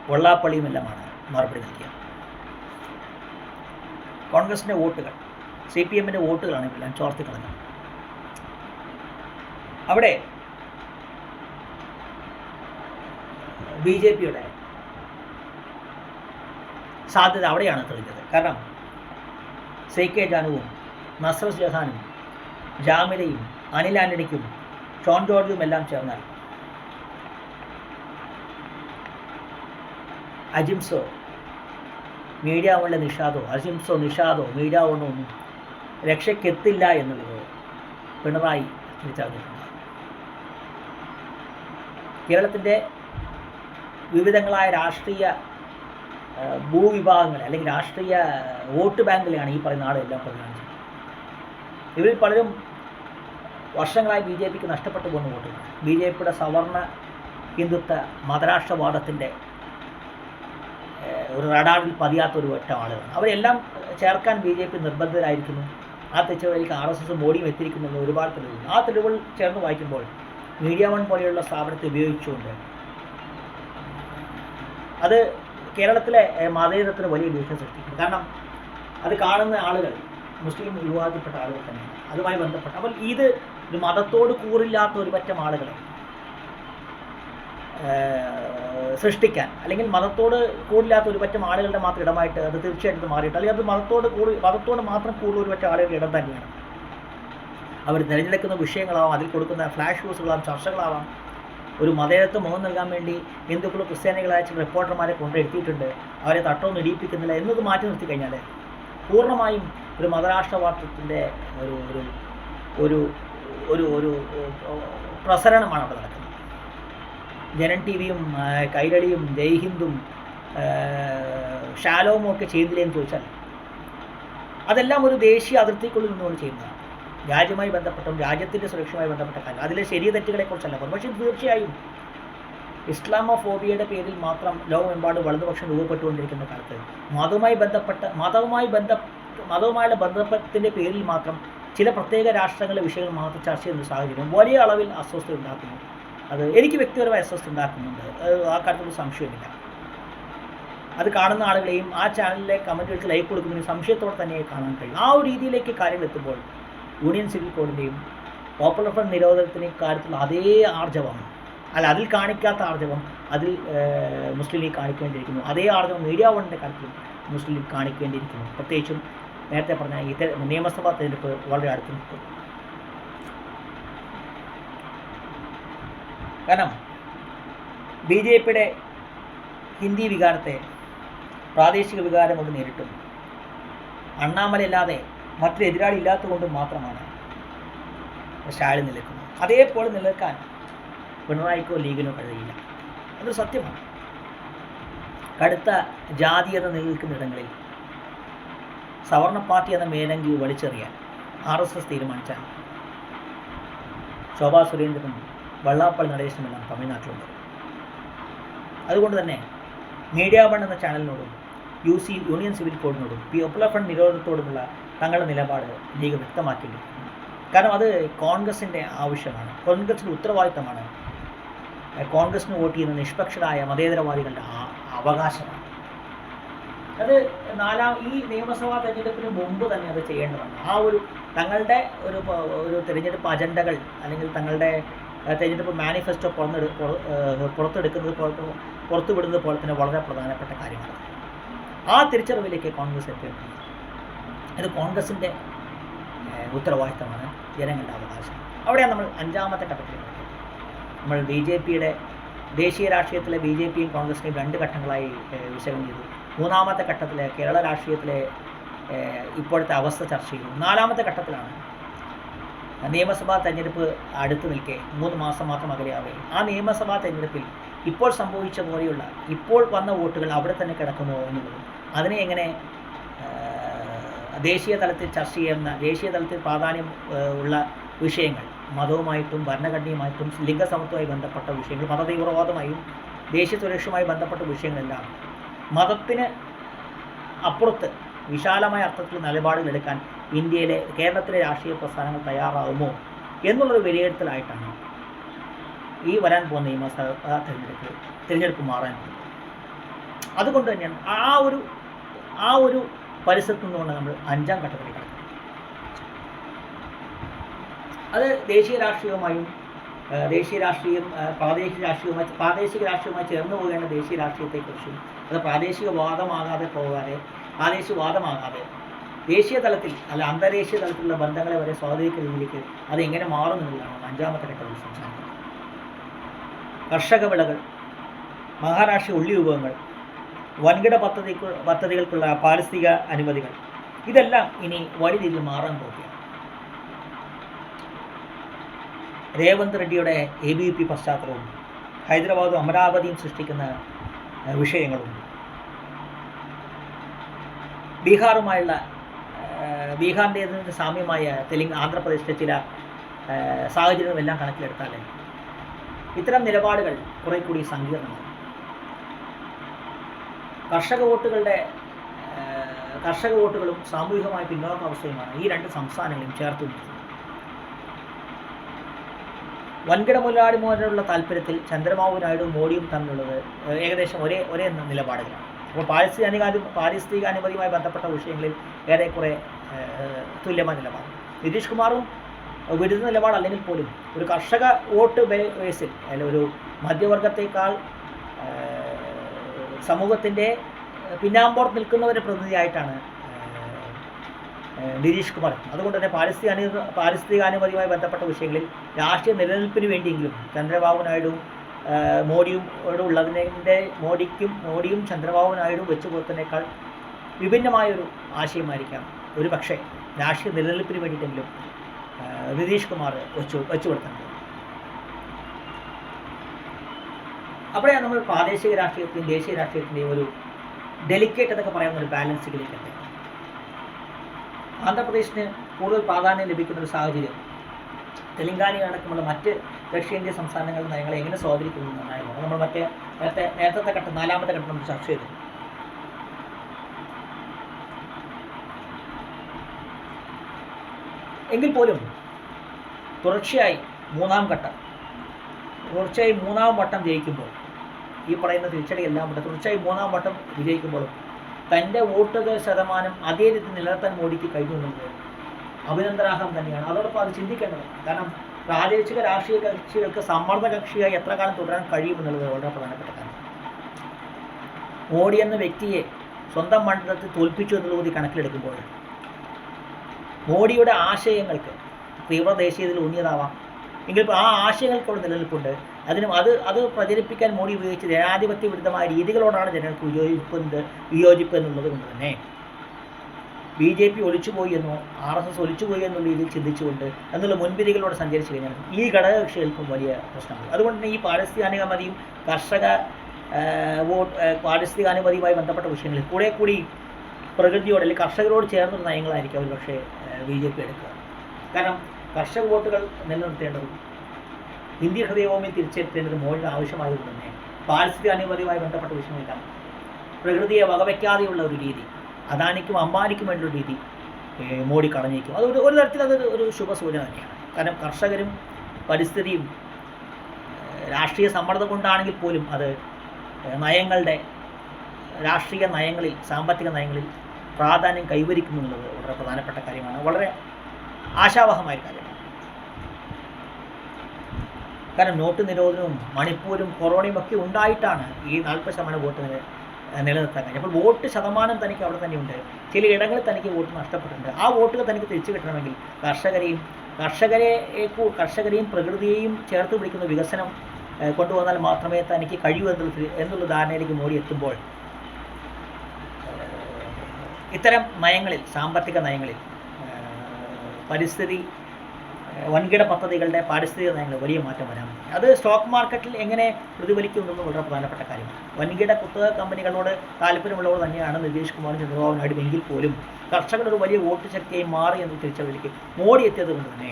വെള്ളാപ്പള്ളിയുമെല്ലാമാണ് മറുപടി നൽകിയത്. കോൺഗ്രസിൻ്റെ വോട്ടുകൾ, CPM-ൻ്റെ വോട്ടുകളാണ് ഇതെല്ലാം ചോർത്തിക്കളഞ്ഞത്. അവിടെ BJP-യുടെ സാധ്യത അവിടെയാണ് തെളിഞ്ഞത്. കാരണം CK ജാനുവും നസ്രത്ത് ജഹാനും ജാമിലയും അനിൽ ആൻ്റണിക്കും ഷോൺ ജോർജും എല്ലാം ചേർന്നാൽ അജിംസോ മീഡിയ വണ്ണിലെ നിഷാദോ മീഡിയ വണ്ണോ ഒന്നും രക്ഷയ്ക്കെത്തില്ല എന്നുള്ളത് പിണറായി തിരിച്ചറിഞ്ഞിട്ടുണ്ട്. കേരളത്തിൻ്റെ വിവിധങ്ങളായ രാഷ്ട്രീയ ഭൂവിഭാഗങ്ങളെ അല്ലെങ്കിൽ രാഷ്ട്രീയ വോട്ട് ബാങ്കിലെയാണ് ഈ പറയുന്ന ആളെല്ലാം പ്രതിനിധാനം ചെയ്യുന്നത്. ഇവരിൽ പലരും വർഷങ്ങളായി BJP-ക്ക് നഷ്ടപ്പെട്ടു പോകുന്ന വോട്ടുകളാണ്. BJP-യുടെ സവർണ ഹിന്ദുത്വ മതരാഷ്ട്രവാദത്തിൻ്റെ ഒരു റഡാറിൽ പതിയാത്ത ഒരു ഒറ്റ ആളുകളാണ്. അവരെല്ലാം ചേർക്കാൻ BJP നിർബന്ധിതരായിരിക്കുന്നു. ആ തെറ്റുകളിലേക്ക് RSS മോഡിയും എത്തിയിരിക്കുന്നത് ഒരുപാട് തെളിവുകൾ. ആ തെളിവുകൾ ചേർന്ന് വായിക്കുമ്പോൾ മീഡിയ വൺ പോലെയുള്ള സ്ഥാപനത്തെ ഉപയോഗിച്ചുകൊണ്ട് അത് കേരളത്തിലെ മതേതരത്തിന് വലിയ ഭീഷണി സൃഷ്ടിക്കും. കാരണം അത് കാണുന്ന ആളുകൾ മുസ്ലിം വിഭാഗത്തിൽപ്പെട്ട ആളുകൾ തന്നെയാണ്. അതുമായി ബന്ധപ്പെട്ട അപ്പോൾ ഇത് ഒരു മതത്തോട് കൂറില്ലാത്ത ഒരു പറ്റം ആളുകളെ സൃഷ്ടിക്കാൻ, അല്ലെങ്കിൽ മതത്തോട് കൂടില്ലാത്ത ഒരു പറ്റം ആളുകളുടെ മാത്രം ഇടമായിട്ട് അത് തീർച്ചയായിട്ടും മാറിയിട്ട്, അല്ലെങ്കിൽ അത് മതത്തോട് മാത്രം കൂടുതൽ ഒരു പറ്റം ആളുകളുടെ ഇടം തന്നെയാണ്. അവർ തിരഞ്ഞെടുക്കുന്ന വിഷയങ്ങളാവാം, അതിൽ കൊടുക്കുന്ന ഫ്ലാഷ് ന്യൂസുകളാവാം, ചർച്ചകളാവാം. ഒരു മതേതരത്വം മുഖം നൽകാൻ വേണ്ടി ഹിന്ദുക്കളും ക്രിസ്ത്യാനികളായ ചില റിപ്പോർട്ടർമാരെ കൊണ്ടെടുത്തിട്ടുണ്ട്, അവരെ തട്ടൊന്നും ഇടിയിപ്പിക്കുന്നില്ല എന്നത് മാറ്റി നിർത്തി കഴിഞ്ഞാൽ പൂർണ്ണമായും ഒരു മതരാഷ്ട്രവാദത്തിൻ്റെ ഒരു ഒരു ഒരു ഒരു പ്രസരണമാണ് അവിടെ നടക്കുന്നത്. ജനൻ ടി വിയും കൈരളിയും ജയ്ഹിന്ദും ഷാലോമും ഒക്കെ ചെയ്യുന്നില്ലെന്ന് ചോദിച്ചാൽ അതെല്ലാം ഒരു ദേശീയ അതിർത്തിക്കുള്ളിൽ നിന്നുകൊണ്ട് ചെയ്യുന്നതാണ്. രാജ്യവുമായി ബന്ധപ്പെട്ടും രാജ്യത്തിൻ്റെ സുരക്ഷയുമായി ബന്ധപ്പെട്ട കാര്യം, അതിലെ ശരിയ തെറ്റുകളെക്കുറിച്ചല്ല പറഞ്ഞു. പക്ഷേ തീർച്ചയായും ഇസ്ലാമോഫോബിയയുടെ പേരിൽ മാത്രം ലോകമെമ്പാടും വലതുപക്ഷം രൂപപ്പെട്ടുകൊണ്ടിരിക്കുന്ന കാലത്ത് മതവുമായുള്ള ബന്ധത്തിൻ്റെ പേരിൽ മാത്രം ചില പ്രത്യേക രാഷ്ട്രങ്ങളിലെ വിഷയങ്ങൾ മാത്രം ചർച്ച ചെയ്യുന്ന സാഹചര്യം വലിയ അളവിൽ അസ്വസ്ഥത ഉണ്ടാക്കുന്നു. അത് എനിക്ക് വ്യക്തിപരമായ അസ്വസ്ഥത ഉണ്ടാക്കുന്നുണ്ട്. ആ കാര്യത്തിൽ സംശയമില്ല. അത് കാണുന്ന ആളുകളെയും ആ ചാനലിലെ കമൻറ്റുകൾക്ക് ലൈക്ക് കൊടുക്കുന്നതിന് സംശയത്തോടെ തന്നെ കാണാൻ കഴിയും. ആ ഒരു രീതിയിലേക്ക് കാര്യങ്ങൾ എത്തുമ്പോൾ യൂണിയൻ സിവിൽ കോഡിൻ്റെയും പോപ്പുലർ ഫ്രണ്ട് നിരോധനത്തിന് കാര്യത്തിൽ അതേ ആർജവം, അതിൽ കാണിക്കാത്ത ആർജവം അതിൽ മുസ്ലിം ലീഗ് കാണിക്കേണ്ടിയിരിക്കുന്നു. അതേ ആർജവം മീഡിയ വണ്ണിൻ്റെ കാര്യത്തിലും മുസ്ലിം ലീഗ് കാണിക്കേണ്ടിയിരിക്കുന്നു. പ്രത്യേകിച്ചും നേരത്തെ പറഞ്ഞ ഈ നിയമസഭാ തെരഞ്ഞെടുപ്പ് വളരെ അടുത്ത് നിൽക്കും. കാരണം BJPയുടെ ഹിന്ദി വികാരത്തെ പ്രാദേശിക വികാരം കൊണ്ട് നേരിട്ടും അണ്ണാമലയില്ലാതെ മറ്റൊരു എതിരാളി ഇല്ലാത്തതുകൊണ്ടും മാത്രമാണ് സ്റ്റാലിൻ നിലനിൽക്കുന്നത്. അതേപോലെ നിലനിൽക്കാൻ പിണറായിക്കോ ലീഗിനോ കഴിയില്ല. അതൊരു സത്യമാണ്. കടുത്ത ജാതീയത നിലനിൽക്കുന്നിടങ്ങളിൽ സവർണ പാർട്ടി എന്ന മേലങ്കി വലിച്ചെറിയാൻ RSS തീരുമാനിച്ചാൽ ശോഭാ സുരേന്ദ്രനും വെള്ളാപ്പള്ളി നടേശനുമെല്ലാം തമിഴ്നാട്ടിലുണ്ട്. അതുകൊണ്ട് തന്നെ മീഡിയ വൺ എന്ന ചാനലിനോടും യൂണിയൻ സിവിൽ കോഡിനോടും പോപ്പുലർ ഫ്രണ്ട് നിരോധനത്തോടുമുള്ള തങ്ങളുടെ നിലപാട് ലീഗ് വ്യക്തമാക്കിയിരിക്കുന്നു. കാരണം അത് കോൺഗ്രസിൻ്റെ ആവശ്യമാണ്, കോൺഗ്രസിൻ്റെ ഉത്തരവാദിത്തമാണ്, കോൺഗ്രസിന് വോട്ട് ചെയ്യുന്ന നിഷ്പക്ഷരായ മതേതരവാദികളുടെ അവകാശമാണ്. അത് ഈ നിയമസഭാ തെരഞ്ഞെടുപ്പിന് മുമ്പ് തന്നെ അത് ചെയ്യേണ്ടതാണ്. ആ ഒരു തങ്ങളുടെ ഒരു തെരഞ്ഞെടുപ്പ് അജണ്ടകൾ അല്ലെങ്കിൽ തങ്ങളുടെ തെരഞ്ഞെടുപ്പ് മാനിഫെസ്റ്റോ പുറത്തുവിടുന്നത് പോലെ തന്നെ വളരെ പ്രധാനപ്പെട്ട കാര്യമാണ്. ആ തിരിച്ചറിവിലേക്ക് കോൺഗ്രസ് എത്തേണ്ടത്. ഇത് കോൺഗ്രസിൻ്റെ ഉത്തരവാദിത്തമാണ്, ജനങ്ങളുടെ അവകാശം. അവിടെയാണ് നമ്മൾ അഞ്ചാമത്തെ ഘട്ടത്തിലേക്ക് നമ്മൾ BJPയുടെ ദേശീയ രാഷ്ട്രീയത്തിലെ BJPയും കോൺഗ്രസിനെയും രണ്ട് ഘട്ടങ്ങളായി വിശകലനം ചെയ്തു. മൂന്നാമത്തെ ഘട്ടത്തിലെ കേരള രാഷ്ട്രീയത്തിലെ ഇപ്പോഴത്തെ അവസ്ഥ ചർച്ച ചെയ്തു. നാലാമത്തെ ഘട്ടത്തിലാണ് നിയമസഭാ തെരഞ്ഞെടുപ്പ് അടുത്ത് നിൽക്കെ 3 മാസം മാത്രം അകലെയാവേ ആ നിയമസഭാ തെരഞ്ഞെടുപ്പിൽ ഇപ്പോൾ സംഭവിച്ച പോലെയുള്ള ഇപ്പോൾ വന്ന വോട്ടുകൾ അവിടെ തന്നെ കിടക്കുമോ എന്നുള്ളതും അതിനെ എങ്ങനെ ദേശീയ തലത്തിൽ ചർച്ച ചെയ്യുന്ന ദേശീയ തലത്തിൽ പ്രാധാന്യം ഉള്ള വിഷയങ്ങൾ മതവുമായിട്ടും ഭരണഘടനയുമായിട്ടും ലിംഗസമത്വവുമായി ബന്ധപ്പെട്ട വിഷയങ്ങൾ, മതതീവ്രവാദമായും ദേശീയ സുരക്ഷയുമായി ബന്ധപ്പെട്ട വിഷയങ്ങളെല്ലാം മതത്തിന് അപ്പുറത്ത് വിശാലമായ അർത്ഥത്തിൽ നിലപാടുകൾ എടുക്കാൻ കേരളത്തിലെ രാഷ്ട്രീയ പ്രസ്ഥാനങ്ങൾ തയ്യാറാകുമോ എന്നുള്ളൊരു വിലയിരുത്തലായിട്ടാണ് ഈ വരാൻ പോകുന്ന നിയമസഭാ തിരഞ്ഞെടുപ്പ് മാറാൻ പോകുന്നത്. അതുകൊണ്ട് തന്നെയാണ് ആ ഒരു പരിസരത്ത് നിന്നുകൊണ്ട് നമ്മൾ 5ാം ഘട്ടത്തിലേക്ക് കടക്കുന്നത്. അത് ദേശീയ രാഷ്ട്രീയവുമായും പ്രാദേശിക രാഷ്ട്രീയവുമായി ചേർന്ന് പോകേണ്ട ദേശീയ രാഷ്ട്രീയത്തെക്കുറിച്ചും അത് പ്രാദേശികവാദമാകാതെ ദേശീയ തലത്തിൽ അല്ല അന്തർദേശീയ തലത്തിലുള്ള ബന്ധങ്ങളെ വരെ സ്വാധീനിക്കുന്ന രീതിയിലേക്ക് അത് എങ്ങനെ മാറുമെന്നുള്ളതാണ് 5ാമത്തെ ഘട്ടത്തിൽ സംസാരിക്കുന്നത്. കർഷക വിളകൾ, മഹാരാഷ്ട്ര ഉള്ളി വിഭവങ്ങൾ, വൻകിട പദ്ധതികൾക്കുള്ള പാരിസ്ഥിതിക അനുമതികൾ, ഇതെല്ലാം ഇനി വലിയ രീതിയിൽ മാറാൻ പോകുകയാണ്. രേവന്ത് റെഡ്ഡിയുടെ ABVP പശ്ചാത്തലവും ഹൈദരാബാദും അമരാവതിയും സൃഷ്ടിക്കുന്ന വിഷയങ്ങളും ബീഹാറിൻ്റേതിന് സാമ്യമായ ആന്ധ്രാപ്രദേശിലെ ചില സാഹചര്യങ്ങളെല്ലാം കണക്കിലെടുത്താൽ ഇത്തരം നിലപാടുകൾ കുറെ കൂടി സങ്കീർണമാണ്. കർഷക വോട്ടുകളും സാമൂഹികമായ പിന്നോക്കാവസ്ഥയുമാണ് ഈ 2 സംസ്ഥാനങ്ങളെയും ചേർത്ത് നിർത്തുന്നത്. വൻകിട മുതലാളിമാരുടെ താല്പര്യത്തിൽ ചന്ദ്രബാബു നായിഡുവും മോഡിയും തമ്മിലുള്ളത് ഏകദേശം ഒരേ നിലപാടുകളാണ്. അപ്പോൾ പാരിസ്ഥിതിക അനുമതിയുമായി ബന്ധപ്പെട്ട വിഷയങ്ങളിൽ ഏറെക്കുറെ തുല്യമായ നിലപാട്. നിതീഷ് കുമാറും വിരുദ്ധ നിലപാട് അല്ലെങ്കിൽ പോലും ഒരു കർഷക വോട്ട് ബേസിൽ അല്ലെങ്കിൽ ഒരു മധ്യവർഗത്തേക്കാൾ സമൂഹത്തിൻ്റെ പിന്നാമ്പോർത്ത് നിൽക്കുന്നവരുടെ പ്രതിനിധിയായിട്ടാണ് നിതീഷ് കുമാർ. അതുകൊണ്ട് തന്നെ പാരിസ്ഥിതികാനുമതിയുമായി ബന്ധപ്പെട്ട വിഷയങ്ങളിൽ രാഷ്ട്രീയ നിലനിൽപ്പിന് വേണ്ടിയെങ്കിലും ചന്ദ്രബാബു നായിഡുവും മോഡിയും ചന്ദ്രബാബു നായിഡുവും വെച്ചു പുറത്തിനേക്കാൾ വിഭിന്നമായൊരു ആശയമായിരിക്കാം ഒരു പക്ഷേ രാഷ്ട്രീയ നിലനിൽപ്പിന് വേണ്ടിയിട്ടെങ്കിലും നിതീഷ് കുമാർ വെച്ചു കൊടുക്കുന്നത്. അവിടെയാണ് നമ്മൾ പ്രാദേശിക രാഷ്ട്രീയത്തിൻ്റെയും ദേശീയ രാഷ്ട്രീയത്തിൻ്റെയും ഒരു ഡെലിക്കേറ്റ് എന്നൊക്കെ പറയുന്ന ഒരു ബാലൻസിലേക്ക് എത്തി. ആന്ധ്രാപ്രദേശിന് കൂടുതൽ പ്രാധാന്യം ലഭിക്കുന്ന ഒരു സാഹചര്യം തെലങ്കാന അടക്കമുള്ള മറ്റ് ദക്ഷിണേന്ത്യൻ സംസ്ഥാനങ്ങളുടെ നയങ്ങളെ എങ്ങനെ സ്വാധീനിക്കുന്നു എന്നായിരുന്നു നമ്മൾ നേരത്തെ ഘട്ടം 4ാമത്തെ ഘട്ടം നമ്മൾ ചർച്ച ചെയ്തു. എങ്കിൽ പോലും തുടർച്ചയായി മൂന്നാം വട്ടം ജയിക്കുമ്പോൾ ഈ പറയുന്ന തിരിച്ചടിയെല്ലാം കൂടെ തുടർച്ചയായി 3ാം വട്ടം വിജയിക്കുമ്പോഴും തൻ്റെ വോട്ടുകൾ ശതമാനം അതേ രീതി നിലനിർത്താൻ മോഡിക്ക് കഴിഞ്ഞു എന്നുള്ളത് അഭിനന്ദനാർഹം തന്നെയാണ്. അതോടൊപ്പം അത് ചിന്തിക്കേണ്ടതാണ്. കാരണം പ്രാദേശിക രാഷ്ട്രീയ കക്ഷികൾക്ക് സമ്മർദ്ദ കക്ഷിയായി എത്ര കാലം തുടരാൻ കഴിയുമെന്നുള്ളത് വളരെ പ്രധാനപ്പെട്ട കാര്യം. മോഡി എന്ന വ്യക്തിയെ സ്വന്തം മണ്ഡലത്തിൽ തോൽപ്പിച്ചു എന്നുള്ളത് കണക്കിലെടുക്കുമ്പോൾ മോഡിയുടെ ആശയങ്ങൾക്ക് തീവ്ര ദേശീയതയിൽ ഊന്നിയതാവാം. എങ്കിൽ ആ ആശയങ്ങൾക്കുള്ള നിലനിൽപ്പുണ്ട്. അത് പ്രചരിപ്പിക്കാൻ മോഡി ഉപയോഗിച്ച ജനാധിപത്യ വിരുദ്ധമായ രീതികളോടാണ് ജനങ്ങൾക്ക് വിയോജിപ്പ് എന്നുള്ളത് കൊണ്ട് തന്നെ BJP ഒലിച്ചുപോയി എന്നോ RSS ഒലിച്ചുപോയി എന്നുള്ള രീതിയിൽ ചിന്തിച്ചുകൊണ്ട് എന്നുള്ള മുൻവിധികളോട് സഞ്ചരിച്ചു കഴിഞ്ഞാൽ ഈ ഘടകകക്ഷികൾക്കും വലിയ പ്രശ്നങ്ങൾ. അതുകൊണ്ട് തന്നെ ഈ പാരിസ്ഥിതികാനുമതിയും പാരിസ്ഥിതികാനുമതിയുമായി ബന്ധപ്പെട്ട വിഷയങ്ങളിൽ കൂടി പ്രകൃതിയോട് അല്ലെങ്കിൽ കർഷകരോട് ചേർന്നുള്ള നയങ്ങളായിരിക്കും അവർ പക്ഷേ BJP എടുക്കുക. കാരണം കർഷക വോട്ടുകൾ നിലനിർത്തേണ്ടതും ഇന്ത്യ ഹൃദയഭൂമി തിരിച്ചെത്തേണ്ടത് മോഡിയുടെ ആവശ്യമായതുകൊണ്ട് തന്നെ പാരിസ്ഥിതികാനുമതിയുമായി ബന്ധപ്പെട്ട വിഷയങ്ങളെല്ലാം പ്രകൃതിയെ വകവയ്ക്കാതെയുള്ള ഒരു രീതി, അദാനിക്കും അംബാനിക്കും വേണ്ടിയുള്ള രീതി മോഡി കടഞ്ഞേക്കും. അത് ഒരു തരത്തിൽ അതൊരു ഒരു ശുഭസൂചന തന്നെയാണ്. കാരണം കർഷകരും പരിസ്ഥിതിയും രാഷ്ട്രീയ സമ്മർദ്ദം കൊണ്ടാണെങ്കിൽ പോലും അത് രാഷ്ട്രീയ നയങ്ങളിൽ, സാമ്പത്തിക നയങ്ങളിൽ പ്രാധാന്യം കൈവരിക്കുന്നു എന്നുള്ളത് വളരെ പ്രധാനപ്പെട്ട കാര്യമാണ്. വളരെ ആശാവഹമായ കാര്യമാണ്. കാരണം നോട്ട് നിരോധനവും മണിപ്പൂരും കൊറോണയും ഒക്കെ ഉണ്ടായിട്ടാണ് ഈ 40% വോട്ട് നിലനിർത്താൻ കഴിഞ്ഞത്. അപ്പോൾ വോട്ട് ശതമാനം തനിക്ക് അവിടെ തന്നെയുണ്ട്. ചില ഇടങ്ങളിൽ തനിക്ക് വോട്ട് നഷ്ടപ്പെട്ടിട്ടുണ്ട്. ആ വോട്ടുകൾ തനിക്ക് തിരിച്ചു കിട്ടണമെങ്കിൽ കർഷകരെയും പ്രകൃതിയെയും ചേർത്ത് പിടിക്കുന്ന വികസനം കൊണ്ടുവന്നാൽ മാത്രമേ തനിക്ക് കഴിയൂ എന്നുള്ള ധാരണയിലേക്ക് മോഡി എത്തുമ്പോൾ ഇത്തരം നയങ്ങളിൽ, സാമ്പത്തിക നയങ്ങളിൽ, പരിസ്ഥിതി വൻകിട പദ്ധതികളുടെ പാരിസ്ഥിതിക നയങ്ങൾ വലിയ മാറ്റം വരാൻ. അത് സ്റ്റോക്ക് മാർക്കറ്റിൽ എങ്ങനെ പ്രതിഫലിക്കുമെന്നത് വളരെ പ്രധാനപ്പെട്ട കാര്യമാണ്. വൻകിട കുത്തക കമ്പനികളോട് താല്പര്യമുള്ളവർ തന്നെയാണ് നിതീഷ് കുമാറും ചന്ദ്രബാബു നായിഡു. എങ്കിൽ പോലും കർഷകർ ഒരു വലിയ വോട്ട് ശക്തിയായി മാറി എന്ന തിരിച്ചറിവിലേക്ക് മോഡി എത്തിയത് കൊണ്ട് തന്നെ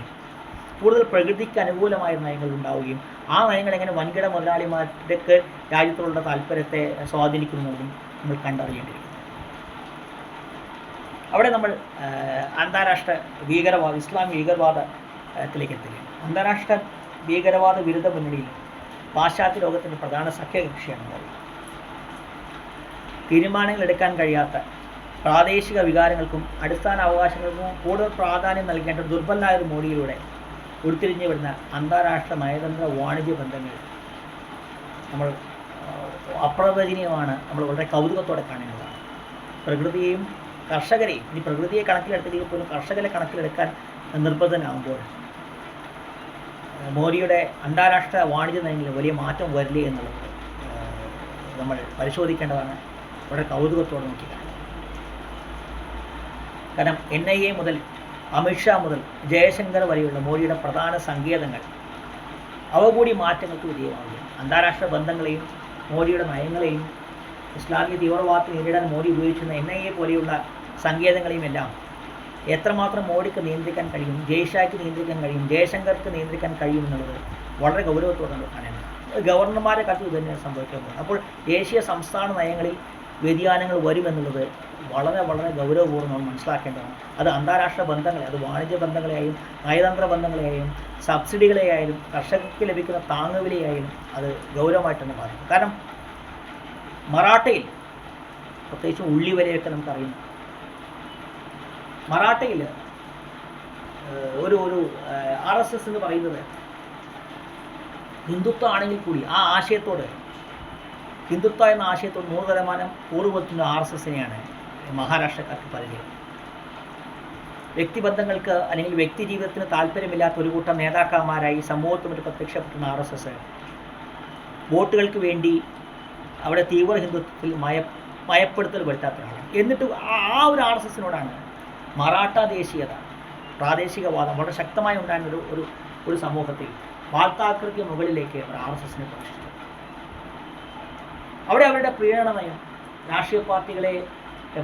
കൂടുതൽ പ്രകൃതിക്ക് അനുകൂലമായ നയങ്ങൾ ഉണ്ടാവുകയും ആ നയങ്ങൾ എങ്ങനെ വൻകിട മുതലാളിമാർക്ക് രാജ്യത്തോടുള്ള താല്പര്യത്തെ സ്വാധീനിക്കുന്നതും നമ്മൾ കണ്ടറിയേണ്ടിയിരിക്കുന്നു. അവിടെ നമ്മൾ അന്താരാഷ്ട്ര ഇസ്ലാം ഭീകരവാദത്തിലേക്ക് എത്തുകയാണ്. അന്താരാഷ്ട്ര ഭീകരവാദ വിരുദ്ധ മുന്നണിയിൽ പാശ്ചാത്യ ലോകത്തിൻ്റെ പ്രധാന സഖ്യകക്ഷിയാണ് മോഡി. തീരുമാനങ്ങൾ എടുക്കാൻ കഴിയാത്ത പ്രാദേശിക വികാരങ്ങൾക്കും അടിസ്ഥാന അവകാശങ്ങൾക്കും കൂടുതൽ പ്രാധാന്യം നൽകേണ്ട ദുർബലനായ ഒരു മോഡിയിലൂടെ ഉരുത്തിരിഞ്ഞു വരുന്ന അന്താരാഷ്ട്ര നയതന്ത്ര വാണിജ്യ ബന്ധങ്ങൾ നമ്മൾ അപ്രവചനീയമാണ്. നമ്മൾ വളരെ കൗതുകത്തോടെ കാണേണ്ടതാണ്. പ്രകൃതിയെയും കർഷകരെയും, ഇനി പ്രകൃതിയെ കണക്കിലെടുത്തെങ്കിൽ പോലും കർഷകരെ കണക്കിലെടുക്കാൻ നിർബന്ധനാകുമ്പോൾ മോഡിയുടെ അന്താരാഷ്ട്ര വാണിജ്യ നയങ്ങളിൽ വലിയ മാറ്റം വരില്ലേ എന്നുള്ളത് നമ്മൾ പരിശോധിക്കേണ്ടതാണ്. വളരെ കൗതുകത്തോടെ നോക്കി കാണും. കാരണം NIA മുതൽ അമിത്ഷാ മുതൽ ജയശങ്കർ വരെയുള്ള മോഡിയുടെ പ്രധാന സങ്കേതങ്ങൾ അവ കൂടി മാറ്റങ്ങൾക്ക് വിധേയമാവുകയാണ്. അന്താരാഷ്ട്ര ബന്ധങ്ങളെയും മോഡിയുടെ നയങ്ങളെയും ഇസ്ലാമിക തീവ്രവാദത്തെ നേരിടാൻ മോഡി ഉപയോഗിക്കുന്ന NIA പോലെയുള്ള സങ്കേതങ്ങളെയും എല്ലാം എത്രമാത്രം മോഡിക്ക് നിയന്ത്രിക്കാൻ കഴിയും, ജയ്ഷായ്ക്ക് നിയന്ത്രിക്കാൻ കഴിയും, ജയശങ്കർക്ക് നിയന്ത്രിക്കാൻ കഴിയും എന്നുള്ളത് വളരെ ഗൗരവത്തോടെ നമ്മൾ കാണേണ്ടത്. ഗവർണർമാരെ കാലത്ത് ഇത് തന്നെ സംഭവിക്കാൻ പോകും. അപ്പോൾ ദേശീയ സംസ്ഥാന നയങ്ങളിൽ വ്യതിയാനങ്ങൾ വരുമെന്നുള്ളത് വളരെ വളരെ ഗൗരവപൂർവ്വം നമ്മൾ മനസ്സിലാക്കേണ്ടതാണ്. അത് അന്താരാഷ്ട്ര ബന്ധങ്ങളെ, അത് വാണിജ്യ ബന്ധങ്ങളെയായും നയതന്ത്ര ബന്ധങ്ങളെയായും സബ്സിഡികളെയായാലും കർഷകർക്ക് ലഭിക്കുന്ന താങ്ങുവിലയായാലും അത് ഗൗരവമായിട്ട് തന്നെ ബാധിക്കും. കാരണം മറാഠയിൽ പ്രത്യേകിച്ച് ഉള്ളിവരെയൊക്കെ നമുക്കറിയുന്നു. മറാഠയിൽ ഒരു RSS എന്ന് പറയുന്നത് ഹിന്ദുത്വ ആണെങ്കിൽ കൂടി ആ ആശയത്തോട്, ഹിന്ദുത്വ എന്ന ആശയത്തോട് 100% പൂർവ്വത്തിന് RSSനെയാണ് മഹാരാഷ്ട്രക്കാർക്ക് പരിചയം. വ്യക്തിബന്ധങ്ങൾക്ക് അല്ലെങ്കിൽ വ്യക്തി ജീവിതത്തിന് താല്പര്യമില്ലാത്ത ഒരു കൂട്ടം നേതാക്കന്മാരായി സമൂഹത്തിന് മറ്റ് പ്രത്യക്ഷപ്പെട്ടുന്ന RSS വോട്ടുകൾക്ക് വേണ്ടി അവിടെ തീവ്ര ഹിന്ദുത്വത്തിൽ മയപ്പെടുത്തൽ വരുത്താത്തതാണ്. എന്നിട്ട് ആ ഒരു RSSനോടാണ് മറാഠ ദേശീയത, പ്രാദേശികവാദം വളരെ ശക്തമായി ഉണ്ടായിരുന്ന ഒരു സമൂഹത്തിൽ വാർത്താകൃതിക്ക് മുകളിലേക്ക് RSSനെ പ്രവേശിച്ചു. അവിടെ അവരുടെ പ്രീണന നയം, രാഷ്ട്രീയ പാർട്ടികളെ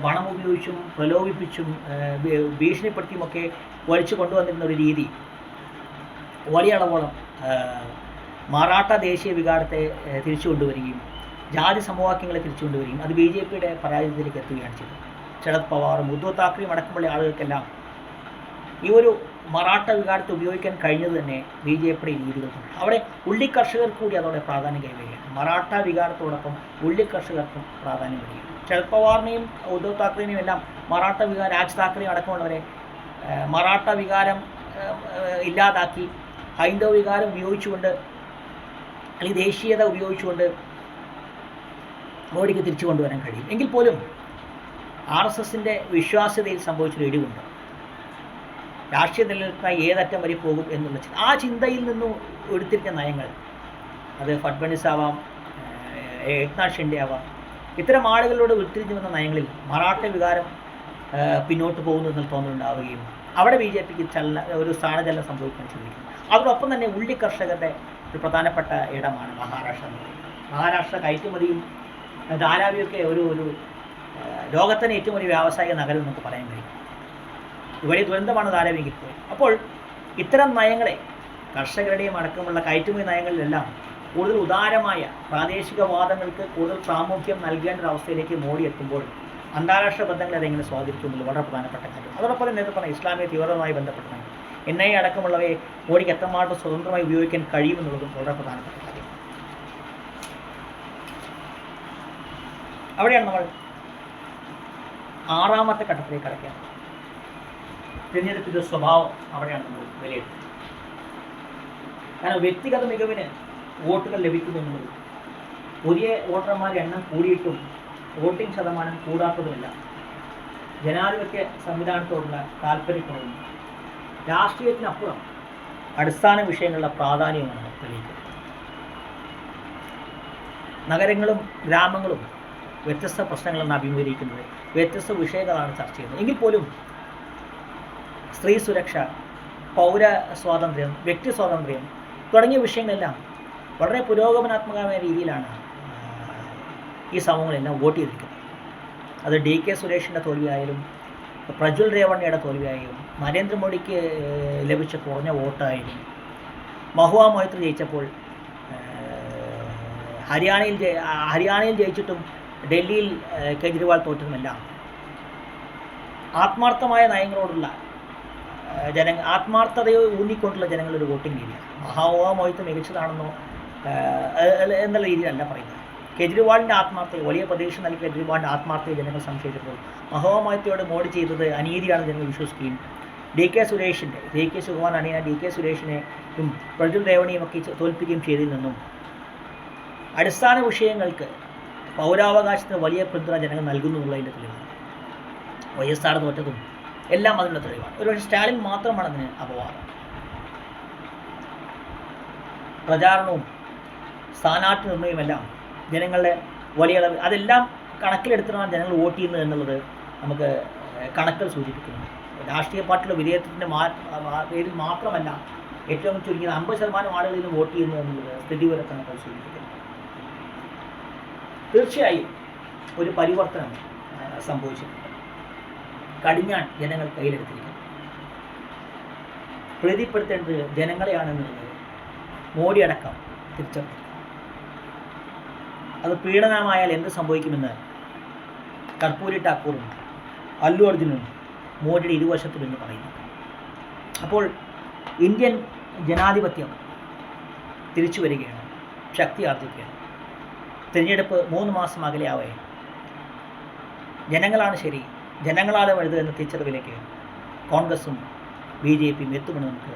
പണം ഉപയോഗിച്ചും പ്രലോഭിപ്പിച്ചും ഭീഷണിപ്പെടുത്തിയുമൊക്കെ വലിച്ചു കൊണ്ടുവന്നിരുന്ന ഒരു രീതി വലിയ അളവോളം മറാഠ ദേശീയ വികാരത്തെ തിരിച്ചു കൊണ്ടുവരികയും ജാതി സമവാക്യങ്ങളെ തിരിച്ചു കൊണ്ടുവരികയും അത് ബി ജെ പിയുടെ പരാജയത്തിലേക്ക് എത്തുകയാണ് ചെയ്തത്. ശരത് പവാറും ഉദ്ധവ് താക്കറെയും അടക്കമുള്ള ആളുകൾക്കെല്ലാം ഈ ഒരു മറാഠ വികാരത്തെ ഉപയോഗിക്കാൻ കഴിഞ്ഞത് തന്നെ ബി ജെ പിയുടെ രീതികൾക്കുണ്ട്. അവിടെ ഉള്ളി കർഷകർക്ക് കൂടി അതോടെ പ്രാധാന്യം കൈവരികയാണ്. മറാഠ വികാരത്തോടൊപ്പം ഉള്ളി കർഷകർക്കും പ്രാധാന്യം വരികയാണ്. ശരത് പവാറിനെയും ഉദ്ധവ് താക്കറെയും എല്ലാം മറാഠ വികാരം, രാജ് താക്കറെയും അടക്കമുള്ളവരെ മറാഠ വികാരം ഇല്ലാതാക്കി ഹൈന്ദവ വികാരം ഉപയോഗിച്ചുകൊണ്ട് അല്ലെങ്കിൽ ദേശീയത ഉപയോഗിച്ചുകൊണ്ട് മോഡിക്ക് തിരിച്ചു കൊണ്ടുവരാൻ കഴിയും. എങ്കിൽ പോലും RSSൻ്റെ വിശ്വാസ്യതയിൽ സംഭവിച്ചൊരു ഇടിവുണ്ട്. രാഷ്ട്രീയ നിലനിൽപ്പിനായി ഏതറ്റം വരെ പോകും എന്നുള്ള ആ ചിന്തയിൽ നിന്നും എടുത്തിരിച്ച നയങ്ങൾ, അത് ഫഡ്നവിസ് ആവാം, ഏക്നാഥ് ഷിൻഡെ ആവാം, ഇത്തരം ആളുകളോട് വിട്ടിരിഞ്ഞു വന്ന നയങ്ങളിൽ മറാഠ വികാരം പിന്നോട്ട് പോകുന്നു എന്നൊരു തോന്നലുണ്ടാവുകയും അവിടെ ബി ജെ പിക്ക് ഒരു സ്ഥാനചലനം സംഭവിക്കാൻ ശ്രമിക്കും. അതോടൊപ്പം തന്നെ ഉള്ളി കർഷകരുടെ ഒരു പ്രധാനപ്പെട്ട ഇടമാണ് മഹാരാഷ്ട്ര എന്ന് പറയുന്നത്. മഹാരാഷ്ട്ര കയറ്റുമതിയും ധാരാവിയൊക്കെ ഒരു ലോകത്തിന് ഏറ്റവും വലിയ വ്യാവസായിക നഗരം നമുക്ക് പറയാൻ കഴിയും. ഇവിടെ ദുരന്തമാണ് ധാരാവിയെങ്കിൽ പോയി. അപ്പോൾ ഇത്തരം നയങ്ങളെ, കർഷകരുടെയും അടക്കമുള്ള കയറ്റുമതി നയങ്ങളിലെല്ലാം കൂടുതൽ ഉദാരമായ പ്രാദേശികവാദങ്ങൾക്ക് കൂടുതൽ പ്രാമുഖ്യം നൽകേണ്ട ഒരു അവസ്ഥയിലേക്ക് മോഡി എത്തുമ്പോൾ അന്താരാഷ്ട്ര ബന്ധങ്ങളെ അതെങ്ങനെ സ്വാധീനിക്കുന്നുള്ളത് വളരെ പ്രധാനപ്പെട്ട കാര്യം. അതോടൊപ്പം തന്നെ നേരത്തെ പറഞ്ഞ ഇസ്ലാമിക തീവ്രതയുമായി ബന്ധപ്പെട്ട NIA അടക്കമുള്ളവയെ മോഡിക്ക് എത്രമാത്രം സ്വതന്ത്രമായി ഉപയോഗിക്കാൻ കഴിയുമെന്നുള്ളതും വളരെ പ്രധാനപ്പെട്ട കാര്യം. അവിടെയാണ് നമ്മൾ ആറാമത്തെ ഘട്ടത്തിലേക്ക് കടക്കുക. തിരഞ്ഞെടുപ്പിൻ്റെ സ്വഭാവം അവിടെയാണ് നമ്മൾ വിലയിരുത്തുന്നത്. കാരണം വ്യക്തിഗത മികവിന് വോട്ടുകൾ ലഭിക്കുന്നു എന്നുള്ളത് പുതിയ വോട്ടർമാരുടെ എണ്ണം കൂടിയിട്ടും വോട്ടിംഗ് ശതമാനം കൂടാത്തതുമില്ല. ജനാധിപത്യ സംവിധാനത്തോടുള്ള താല്പര്യക്കുറവും രാഷ്ട്രീയത്തിനപ്പുറം അടിസ്ഥാന വിഷയങ്ങളുടെ പ്രാധാന്യവുമാണ് തെളിയിക്കുന്നത്. നഗരങ്ങളും ഗ്രാമങ്ങളും വ്യത്യസ്ത പ്രശ്നങ്ങളാണ് അഭിമുഖീകരിക്കുന്നത്, വ്യത്യസ്ത വിഷയങ്ങളാണ് ചർച്ച ചെയ്യുന്നത്. എങ്കിൽ പോലും സ്ത്രീ സുരക്ഷ, പൗര സ്വാതന്ത്ര്യം, വ്യക്തി സ്വാതന്ത്ര്യം തുടങ്ങിയ വിഷയങ്ങളെല്ലാം വളരെ പുരോഗമനാത്മകമായ രീതിയിലാണ് ഈ സമൂഹങ്ങളെല്ലാം വോട്ട് ചെയ്തിരിക്കുന്നത്. അത് DK സുരേഷിൻ്റെ തോൽവിയായാലും പ്രജ്വൽ രേവണ്ണയുടെ തോൽവിയായാലും നരേന്ദ്രമോദിക്ക് ലഭിച്ച കുറഞ്ഞ വോട്ടായാലും മഹുവ മൊയ്ത്ര ജയിച്ചപ്പോൾ ഹരിയാനയിൽ ജയിച്ചിട്ടും ഡൽഹിയിൽ കേജ്രിവാൾ തോറ്റതുമെല്ലാം ആത്മാർത്ഥമായ നയങ്ങളോടുള്ള ആത്മാർത്ഥതയോ ഊന്നിക്കൊണ്ടുള്ള ജനങ്ങളൊരു വോട്ടിംഗ് രീതിയാണ്. മഹുവ മൊയ്ത്ര മികച്ചതാണെന്നോ എന്നുള്ള രീതിയിലല്ല പറയുന്നത്. കേജ്രിവാളിൻ്റെ ആത്മാർത്ഥത, വലിയ പ്രതീക്ഷ നൽകിയ കേജ്രിവാളിൻ്റെ ആത്മാർത്ഥതയെ ജനങ്ങൾ സംശയിച്ചപ്പോൾ മഹുവ മൊയ്ത്രയോട് മോഡി ചെയ്തത് അനീതിയാണ് ജനങ്ങൾ വിശ്വസിക്കുകയും DK സുകുമാർ അണിയ DK സുരേഷിനെയും പ്രജ്വൽ രേവണിയും ഒക്കെ തോൽപ്പിക്കുകയും ചെയ്തതിൽ നിന്നും അടിസ്ഥാന വിഷയങ്ങൾക്ക് പൗരാവകാശത്തിന് വലിയ പിന്തുണ ജനങ്ങൾ നൽകുന്നു എന്നുള്ളതിൻ്റെ തെളിവാണ്. YSR തോറ്റതും എല്ലാം അതിനുള്ള തെളിവാണ്. ഒരുപക്ഷെ സ്റ്റാലിൻ മാത്രമാണ് അതിന് അപവാദം. പ്രചാരണവും സ്ഥാനാർത്ഥി നിർണ്ണയവുമെല്ലാം ജനങ്ങളുടെ വലിയ അളവ് അതെല്ലാം കണക്കിലെടുത്തിട്ടാണ് ജനങ്ങൾ വോട്ട് ചെയ്യുന്നത് എന്നുള്ളത് നമുക്ക് കണക്കുകൾ സൂചിപ്പിക്കുന്നു. രാഷ്ട്രീയ പാർട്ടിയുടെ വിധേയത്വത്തിൻ്റെ പേരിൽ മാത്രമല്ല ഏറ്റവും ചുരുങ്ങിയത് 50% ആളുകളിൽ വോട്ട് ചെയ്യുന്നു എന്നുള്ളത് സ്ഥിതിവിവര കണക്കുകൾ സൂചിപ്പിക്കുന്നു. തീർച്ചയായും ഒരു പരിവർത്തനം സംഭവിച്ചിട്ടുണ്ട്. കടിഞ്ഞാൺ ജനങ്ങൾ കയ്യിലെടുത്തിരിക്കുന്നു. പ്രീതിപ്പെടുത്തേണ്ടത് ജനങ്ങളെയാണെന്നുള്ളത് മോഡി അടക്കം തിരിച്ചറിഞ്ഞു. അത് പീഡനമായാൽ എന്ത് സംഭവിക്കുമെന്ന് കർപ്പൂരി ഠാക്കൂറും അല്ലു അർജുനും മോഡിയുടെ ഇരുവശത്തു നിന്ന് പറയുന്നു. അപ്പോൾ ഇന്ത്യൻ ജനാധിപത്യം തിരിച്ചു വരികയാണ്, ശക്തി ആർജിക്കുകയാണ്. തിരഞ്ഞെടുപ്പ് 3 മാസം അകലെയാവേ ജനങ്ങളാണ് ശരി, ജനങ്ങളാണ് വലുത് എന്ന തിരിച്ചറിവിലേക്ക് കോൺഗ്രസും BJPയും എത്തുമെന്ന് നമുക്ക്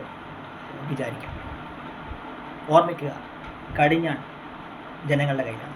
വിചാരിക്കാം. ഓർമ്മിക്കുക, കടിഞ്ഞാൺ ജനങ്ങളുടെ കയ്യിലാണ്.